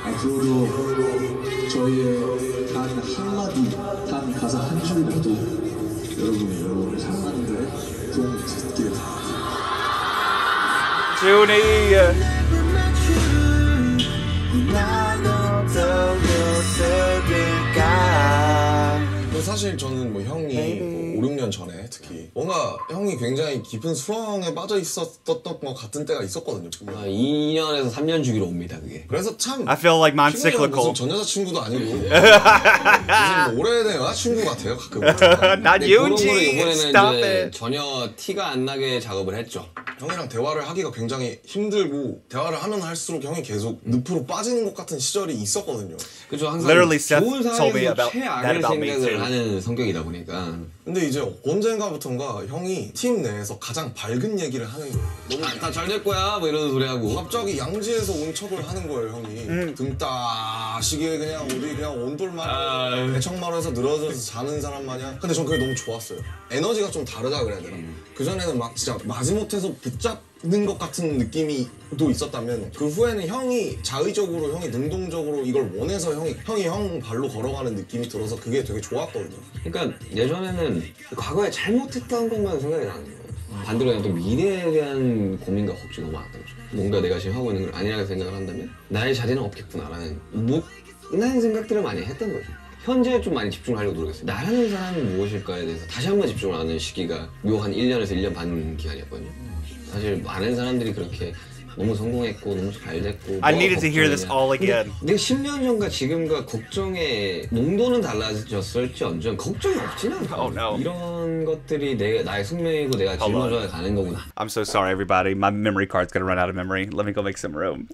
Speaker 5: 앞으로도 저희의 단 한마디, 단 가사 한 줄이라도 여러분의 삶하는데 도움이 됐길
Speaker 1: Junie.
Speaker 3: 사실 저는 뭐 형이 뭐 5, 6년 전에 특히 뭔가 형이 굉장히 깊은 수렁에 빠져 있었던 것 같은 때가 있었거든요.
Speaker 4: 2년에서 3년 주기로 옵니다 그게.
Speaker 3: 그래서 참
Speaker 1: I feel like mine's
Speaker 3: 희명이가
Speaker 1: cyclical.
Speaker 3: 무슨 전 여자친구도 아니고 무슨 뭐 오래된 여자친구 같아요 가끔.
Speaker 1: Not
Speaker 4: 근데 그런
Speaker 1: Yoonji.
Speaker 4: 거를 이번에는
Speaker 1: Stop
Speaker 4: 이제
Speaker 1: it.
Speaker 4: 전혀 티가 안 나게 작업을 했죠.
Speaker 3: 형이랑 대화를 하기가 굉장히 힘들고 대화를 하면 할수록 형이 계속 늪으로 빠지는 것 같은 시절이 있었거든요.
Speaker 4: 그죠. 항상
Speaker 1: Literally Seth
Speaker 4: 좋은
Speaker 1: told me
Speaker 4: 상황에서
Speaker 1: about that
Speaker 4: 최악을
Speaker 1: about me
Speaker 4: 생각을
Speaker 1: too.
Speaker 4: 하는 성격이다 보니까
Speaker 3: 근데 이제 언젠가부턴가 형이 팀 내에서 가장 밝은 얘기를 하는 거예요. 너무
Speaker 4: 다 잘 될 거야 뭐 이런 소리 하고.
Speaker 3: 갑자기 양지에서 온 척을 하는 거예요 형이. 등 따시게 그냥 어디 그냥 온돌만 대청마루에서 늘어져서 자는 사람 마냥. 근데 전 그게 너무 좋았어요. 에너지가 좀 다르다 그래야 되나. 그전에는 막 진짜 마지못해서 붙잡는 것 같은 느낌이 또 있었다면 그 후에는 형이 자의적으로 형이 능동적으로 이걸 원해서 형이 형 발로 걸어가는 느낌이 들어서 그게 되게 좋았거든요.
Speaker 4: 그러니까 예전에는 과거에 잘못했던 것만 생각이 나는 거예요. 반대로 그냥 또 미래에 대한 고민과 걱정이 너무 많았던 거죠. 뭔가 내가 지금 하고 있는 걸 아니라고 생각을 한다면 나의 자리는 없겠구나라는 못난 생각들을 많이 했던 거죠. 현재에 좀 많이 집중을 하려고 노력했어요. 나라는 사람은 무엇일까에 대해서 다시 한번 집중을 하는 시기가 묘한 1년에서 1년 반 기간이었거든요. 사실 많은 사람들이 그렇게 너무 성공했고 너무 잘 됐고
Speaker 1: I needed to hear this all again.
Speaker 4: 근데 10년 전과 지금과 걱정의 농도는 달라졌을지언정 걱정이 없진 않아.
Speaker 1: Oh, no.
Speaker 4: 이런 것들이 나의 숙명이고 내가 짊어져야 가는 거구나.
Speaker 1: I'm so sorry, everybody. My memory card's gonna run out of memory. Let me go make some room.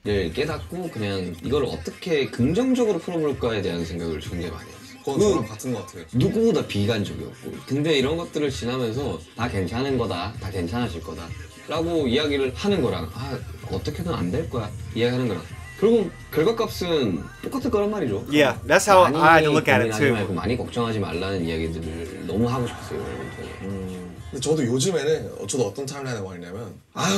Speaker 4: 를 깨닫고 그냥 이걸 어떻게 긍정적으로 풀어볼까에 대한 생각을 굉장히 많이 했어요.
Speaker 3: 그건 저랑 같은 것 같아요.
Speaker 4: 누구보다 비관적이었고 근데 이런 것들을 지나면서 다 괜찮은 거다, 다 괜찮아질 거다 라고 이야기를 하는 거랑 어떻게든 안 될 거야 이야기하는 거랑 결국 결과값은 똑같을 거란 말이죠.
Speaker 1: Yeah, that's how I had to look at it
Speaker 4: 고민하지
Speaker 1: too.
Speaker 4: 말고 많이 걱정하지 말라는 이야기들을 너무 하고 싶었어요.
Speaker 3: 근데 저도 요즘에는 저도 어떤 타임라인에 와 있냐면 아유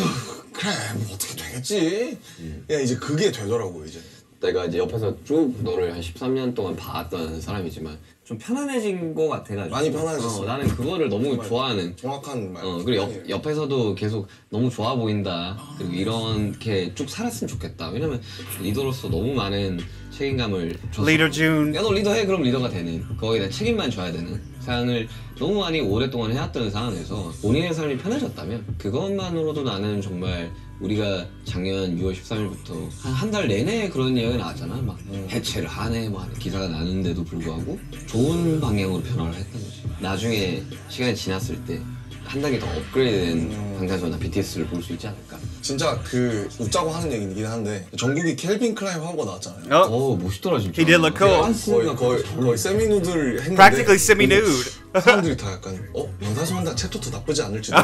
Speaker 3: 그래 뭐 어떻게 되겠지. 그냥 이제 그게 되더라고요 이제.
Speaker 4: 내가 이제 옆에서 쭉 너를 한 13년 동안 봐왔던 사람이지만 좀 편안해진 거 같아가지고
Speaker 3: 많이 편안해졌어.
Speaker 4: 나는 그거를 너무 좋아하는
Speaker 3: 정확한 말.
Speaker 4: 그리고 옆에서도 계속 너무 좋아 보인다 그리고 이렇게 쭉 살았으면 좋겠다. 왜냐면 리더로서 너무 많은 책임감을 줬어.
Speaker 1: Leader June.
Speaker 4: 야 너 리더해 그럼 리더가 되는 거기에 대한 책임만 져야 되는 상황을 너무 많이 오랫동안 해왔던 상황에서 본인의 삶이 편해졌다면 그것만으로도 나는 정말 우리가 작년 6월 13일부터 한 달 내내 그런 이야기가 나왔잖아. 막 해체를 하네 뭐 하는 기사가 나는데도 불구하고 좋은 방향으로 변화를 했던 거지. 나중에 시간이 지났을 때 한 단계 더 업그레이드된 방탄소년단 BTS를 볼 수 있지 않을까.
Speaker 3: 진짜 그 웃자고 하는 얘기긴 한데 정국이 켈빈 클라인 화보가 나왔잖아요.
Speaker 1: Oh,
Speaker 4: 멋있더라 진짜.
Speaker 1: He did look cool.
Speaker 3: 거의 세미누드를 했는데
Speaker 1: Practically semi-nude.
Speaker 3: 사람들이 다 약간 방탄소년단 챕터 2 나쁘지 않을지도.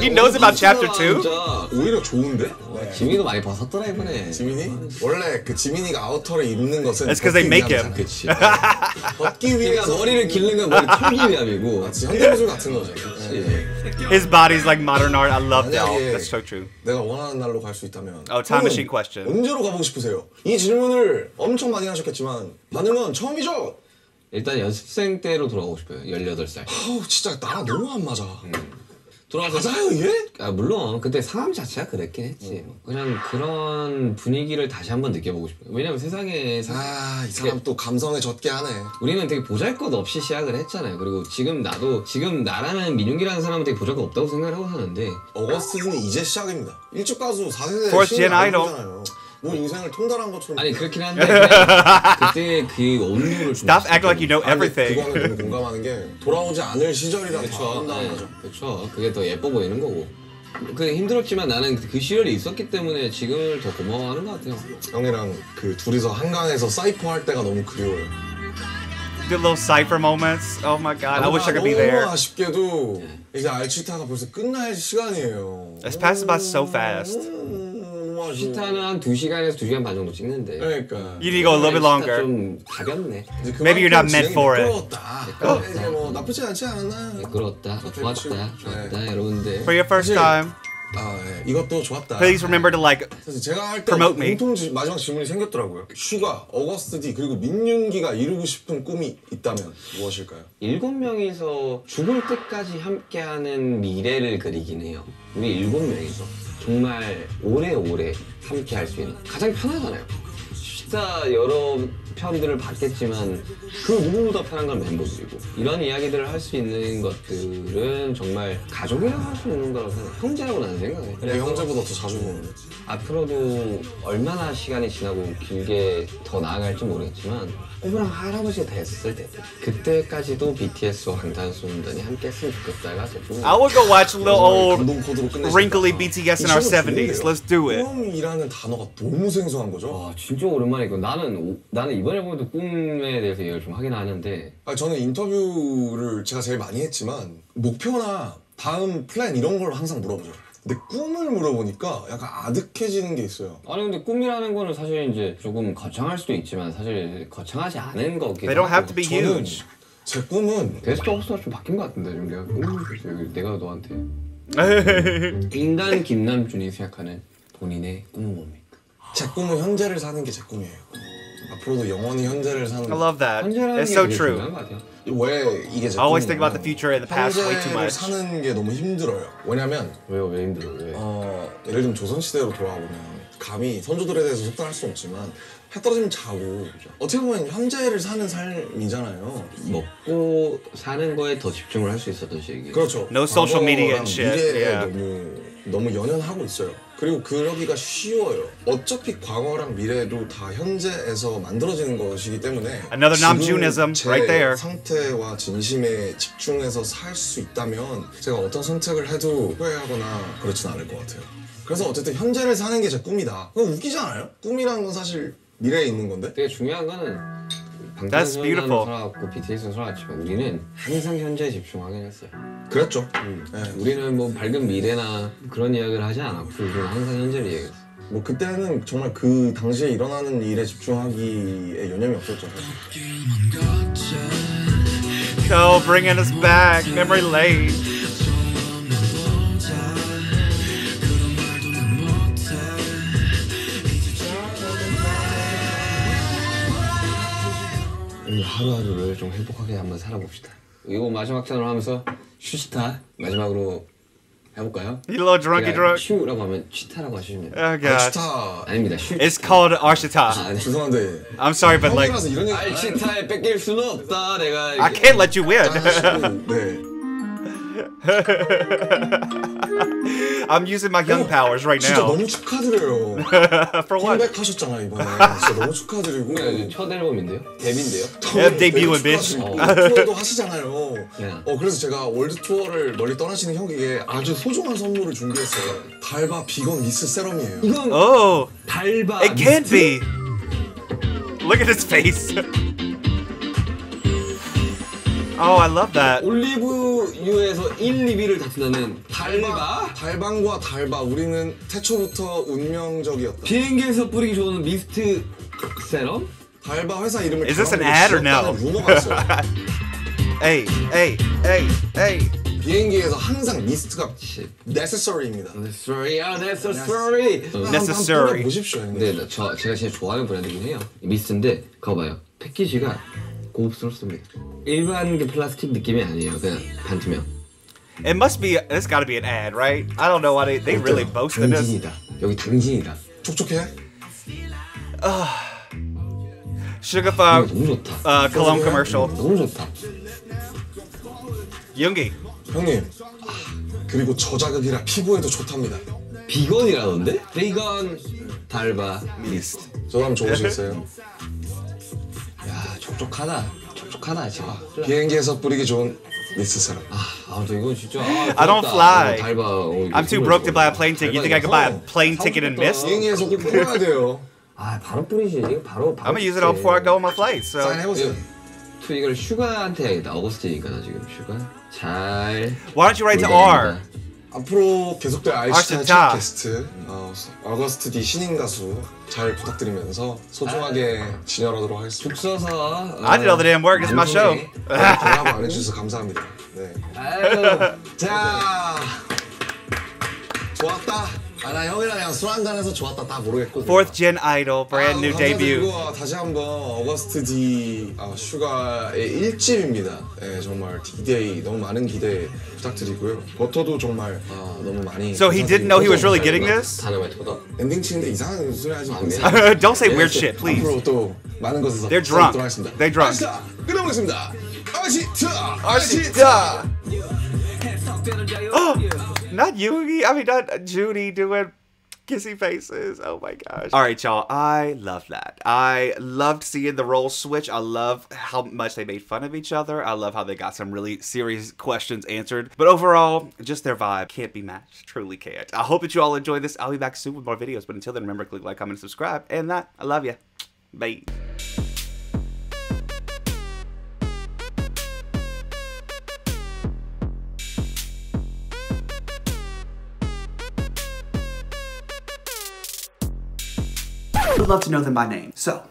Speaker 1: He knows about chapter 2.
Speaker 4: 진짜.
Speaker 3: 오히려 좋은데?
Speaker 4: 지민이도 많이 벗었더라 이번에.
Speaker 3: 지민이? 원래 그 지민이가 아우터를 입는 것은
Speaker 1: That's because they make him.
Speaker 4: 그치.
Speaker 3: 벗기
Speaker 4: 그러니까
Speaker 3: 위해서
Speaker 4: 머리를 기르는 건 머리 털기 위함이고.
Speaker 3: 마치 현대미술 같은 거죠.
Speaker 1: His body's like modern art. I love that.
Speaker 3: 만약에
Speaker 1: That's so true.
Speaker 3: 내가 원하는 날로 갈 수 있다면
Speaker 1: Oh, time
Speaker 3: 형은
Speaker 1: machine question.
Speaker 3: 언제로 가보고 싶으세요? 이 질문을 엄청 많이 하셨겠지만 반응은 처음이죠?
Speaker 4: 일단 연습생 때로 돌아가고 싶어요. 18살.
Speaker 3: 아우 진짜 나랑 너무 안 맞아.
Speaker 4: 돌아가서
Speaker 3: 맞아요 얘?
Speaker 4: 물론 그때 상황 자체가 그랬긴 했지. 그냥 그런 분위기를 다시 한번 느껴보고 싶어요. 왜냐면 세상에서
Speaker 3: 이 사람 또 감성에 젖게 하네.
Speaker 4: 우리는 되게 보잘것 없이 시작을 했잖아요. 그리고 지금 나라는 민용기라는 사람은 되게 보잘것 없다고 생각을 하고 사는데
Speaker 3: 어거스틴이 이제 시작입니다. 일찍 가수 4세대
Speaker 1: Fourth gen idol.
Speaker 3: 잖아요. 뭐 인생을 통달한 것처럼.
Speaker 4: 아니 그렇긴 한데 그냥 그때 그 온도를 좀
Speaker 1: Stop acting like you know everything.
Speaker 3: 그거는 너무 공감하는 게 돌아오지 않을 시절이라 더 아름다운 거죠.
Speaker 4: 그렇죠. 그게 더 예뻐 보이는 거고. 그 힘들었지만 나는 그 시절이 있었기 때문에 지금을 더 고마워하는 것 같아요.
Speaker 3: 형이랑 그 둘이서 한강에서 사이퍼 할 때가 너무 그리워요.
Speaker 1: The little cipher moments. Oh my god, I wish I could be there.
Speaker 3: 너무 아쉽게도 이제 알치타가 벌써 끝날 시간이에요.
Speaker 1: It's passed by so fast.
Speaker 3: 너무 아쉬워.
Speaker 4: 시타는 한 2시간에서 2시간 반 정도 찍는데
Speaker 3: 그러니까
Speaker 1: You need to go a little bit longer.
Speaker 4: 좀 가볍네.
Speaker 3: 이제
Speaker 1: Maybe you're not
Speaker 3: 그만큼
Speaker 1: meant for it.
Speaker 3: 미끄러웠다. 이제 뭐 나쁘지 않지 않았나?
Speaker 4: 미끄럽다, 좋았다, 여러분들.
Speaker 1: For your first
Speaker 3: 사실-
Speaker 1: time,
Speaker 3: 이것도 좋았다.
Speaker 1: please remember to like.
Speaker 3: 사실 제가 할 때
Speaker 1: Promote me.
Speaker 3: 마지막 질문이 생겼더라고요. 슈가, 어거스트 D 그리고 민윤기가 이루고 싶은 꿈이 있다면 무엇일까요?
Speaker 4: 7명이서 죽을 때까지 함께하는 미래를 그리긴 해요. 우리 7명이서 정말 오래오래 함께 할 수 있는 가장 편하잖아요. 진짜 여러 편들을 봤겠지만 그 누구보다 편한 건 멤버들이고 이런 이야기들을 할 수 있는 것들은 정말 가족이라고 할 수 있는 거라고 생각해. 형제라고 나는 생각해.
Speaker 3: 내 형제보다 더 자주 보는데.
Speaker 4: 앞으로도 얼마나 시간이 지나고 길게 더 나아갈지 모르겠지만 엄마랑 할아버지가 됐을 때 그때까지도 BTS와 방탄소년단이 함께 했으면 좋겠다가 제 꿈이에요.
Speaker 1: I would go watch little old
Speaker 3: 감동 코드로 끝내시니까.
Speaker 1: wrinkly BTS in our 70s. Let's do it.
Speaker 3: 꿈이라는 단어가 너무 생소한 거죠.
Speaker 4: 와 진짜 오랜만이고 나는 이번에 보면도 꿈에 대해서 얘기를 좀 하긴 하는데
Speaker 3: 저는 인터뷰를 제가 제일 많이 했지만 목표나 다음 플랜 이런 걸 항상 물어보죠. 근데 꿈을 물어보니까 약간 아득해지는 게 있어요.
Speaker 4: 아니 근데 꿈이라는 거는 사실 이제 조금 거창할 수도 있지만 사실 거창하지 않은 거긴
Speaker 1: They don't have to be
Speaker 3: 저는
Speaker 1: huge.
Speaker 3: 제 꿈은
Speaker 4: 베스트 오브스가 좀 바뀐 것 같은데 좀 내가 너한테 인간 김남준이 생각하는 본인의 꿈은 뭡니까?
Speaker 3: 제 꿈은 현재를 사는 게 제 꿈이에요. 앞으로도 영원히 현재를 사는.
Speaker 1: I love that.
Speaker 4: 현재라는
Speaker 1: It's
Speaker 4: 게
Speaker 1: so
Speaker 4: 되게
Speaker 1: true.
Speaker 4: 중요한 것 같아요.
Speaker 3: 왜 이게 제
Speaker 1: I always think
Speaker 3: 꿈이냐면
Speaker 1: about the future and the past way too
Speaker 3: 현재를
Speaker 1: much.
Speaker 3: 사는 게 너무 힘들어요. 왜냐면
Speaker 4: 왜요? 왜 힘들어? 왜?
Speaker 3: 예를 들면 조선시대로 돌아가보면 감히 선조들에 대해서 속단할 수 없지만 해 떨어지면 자고 어떻게 보면 현재를 사는 삶이잖아요.
Speaker 4: 먹고 사는 거에 더 집중을 할 수 있었던 시기.
Speaker 3: 그렇죠.
Speaker 1: No social media
Speaker 3: 과거랑
Speaker 1: and shit.
Speaker 3: 미래에
Speaker 1: Yeah.
Speaker 3: 너무 연연하고 있어요. 그리고 그러기가 쉬워요. 어차피 과거랑 미래도 다 현재에서 만들어지는 것이기 때문에
Speaker 1: Another
Speaker 3: 지금
Speaker 1: Namjoonism
Speaker 3: 제
Speaker 1: right there.
Speaker 3: 상태와 진심에 집중해서 살 수 있다면 제가 어떤 선택을 해도 후회하거나 그렇진 않을 것 같아요. 그래서 어쨌든 현재를 사는 게 제 꿈이다. 그거 웃기지 않아요? 꿈이라는 건 사실 미래에 있는 건데.
Speaker 4: 되게 중요한 거는
Speaker 1: That's beautiful.
Speaker 4: 방탄소년단은 살아왔고 BTS는 살아왔지만 우리는 항상 현재에 집중하긴 했어요.
Speaker 3: 그랬죠. 네.
Speaker 4: 우리는 뭐 밝은 미래나 그런 이야기를 하지 않았고 우리는 항상 현재를 얘기했어.
Speaker 3: 뭐 그때는 정말 그 당시에 일어나는 일에 집중하기에 여념이 없었잖아요.
Speaker 1: Oh, bringing us back, memory lane.
Speaker 4: 오늘 하루하루를 좀 행복하게 한번 살아봅시다. 이거 마지막 편으로 하면서 슈시타 마지막으로 해볼까요?
Speaker 1: You little drunky drunk.
Speaker 4: 슈라고 하면 치타라고 하시면 돼요.
Speaker 1: Oh god.
Speaker 3: 스타
Speaker 4: 아닙니다. 슈.
Speaker 1: It's called Arshita.
Speaker 3: 죄송한데
Speaker 1: I'm sorry, but like,
Speaker 3: 형이라서 이런 얘기
Speaker 4: 알치타에 뺏길 수는 없다. 내가
Speaker 1: I can't let you win.
Speaker 3: 하시고 네.
Speaker 1: I'm using my young powers right
Speaker 3: 진짜
Speaker 1: now.
Speaker 3: 너무 축하드려요.
Speaker 1: For what?
Speaker 3: 컴백하셨잖아요 이번에. 진짜 너무 축하드리고.
Speaker 4: 첫 앨범인데요? 데뷔인데요?
Speaker 1: Yeah, debut, bitch.
Speaker 3: 투어도 하시잖아요.
Speaker 4: Yeah.
Speaker 3: 그래서 제가 월드 투어를 멀리 떠나시는 형에게 아주 소중한 선물을 준비했어요. 달바 비건 미스 세럼이에요.
Speaker 4: 이건
Speaker 1: Oh,
Speaker 4: 달바.
Speaker 1: it can't be. Look at his face. Oh, I love that.
Speaker 4: 올리브유에서 1, 2위를 다툰다는 달바.
Speaker 3: 달방과 달바 우리는 태초부터 운명적이었다.
Speaker 4: 비행기에서 뿌리기 좋은 미스트 세럼?
Speaker 3: 달바 회사 이름을
Speaker 1: Is this an
Speaker 3: 달아보고
Speaker 1: ad or no?
Speaker 3: 지었다는 루머가 있어요.
Speaker 1: Hey, hey, hey, hey.
Speaker 3: 비행기에서 항상 미스트가 necessary입니다.
Speaker 4: Sorry, that's a story.
Speaker 1: Necessary.
Speaker 3: 보십시오. 형님.
Speaker 4: 근데 제가 진짜 좋아하는 브랜드긴 해요. 이 미스트인데 그거 봐요. 패키지가 고급스럽습니다. 일반 그 플라스틱 느낌이 아니에요. 그냥 반투명.
Speaker 1: It must be. It's got to be an ad, right? I don't know why they really boasted this.
Speaker 4: 당진이다. 여기 당진이다.
Speaker 3: 촉촉해?
Speaker 1: Sugar
Speaker 4: 이거
Speaker 1: Fog,
Speaker 4: 너무 좋다.
Speaker 1: cologne commercial.
Speaker 4: 너무 좋다.
Speaker 1: Yoongi.
Speaker 3: 형님. 그리고 저자극이라 피부에도 좋답니다.
Speaker 4: 비건이라던데? 비건 달바.
Speaker 1: Mist.
Speaker 3: 저도 한번 줘보시겠어요?
Speaker 4: 야 촉촉하다. 촉촉하다 지금.
Speaker 3: 비행기에서 뿌리기 좋은 미스트 세럼.
Speaker 4: 아무튼 이거 진짜.
Speaker 1: I don't fly.
Speaker 4: 달바.
Speaker 1: I'm too broke to buy a plane ticket. You think I could buy a plane ticket and Mist?
Speaker 3: 비행기에서 꼭 뿌려야 돼요.
Speaker 4: 아 바로 뿌리지. 이거 바로.
Speaker 1: I'm gonna use it all before I go on my flight. So
Speaker 3: 사인해보세요.
Speaker 4: 또 이걸 슈가한테 해야겠다. 어거스트니까 나 지금 슈가. 잘.
Speaker 1: why don't you write to R?
Speaker 3: 앞으로 계속될
Speaker 1: 아시타.
Speaker 3: 아이스타 첫 게스트 어거스트 D 신인 가수 잘 부탁드리면서 소중하게 진열하도록 하겠습니다.
Speaker 4: 죽 써서.
Speaker 1: I did all the damn work. It's my show.
Speaker 3: 전화 안 해주셔서 감사합니다. 네.
Speaker 4: 아유.
Speaker 3: 자, 좋았다. 나 형이랑 그냥 술 한잔해서 좋았다 딱 모르겠고.
Speaker 1: Fourth gen idol, brand new debut.
Speaker 3: 감사드리고 다시 한번 어거스트 D 슈가의 1집입니다. 네, 정말 D-Day 너무 많은 기대 부탁드리고요. 버터도 정말 너무 많이.
Speaker 1: So he didn't know he was really getting this?
Speaker 4: 다음에토다.
Speaker 3: 엔딩 치는데 이상한 소리 하지 마세요.
Speaker 1: Don't say weird shit, please.
Speaker 3: 앞으로 또 많은 것에서
Speaker 1: They're drunk.
Speaker 3: 찾아뵙도록 하겠습니다.
Speaker 1: They're drunk.
Speaker 3: 아시타 끊어보겠습니다. 아시타.
Speaker 1: Arshita. Not Yoongi. I mean, not Judy doing kissy faces. Oh my gosh. All right, y'all. I love that. I loved seeing the roles switch. I love how much they made fun of each other. I love how they got some really serious questions answered. But overall, just their vibe can't be matched. Truly can't. I hope that you all enjoyed this. I'll be back soon with more videos. But until then, remember, click like, comment, and subscribe. And that, I love you. Bye. Would love to know them by name. So,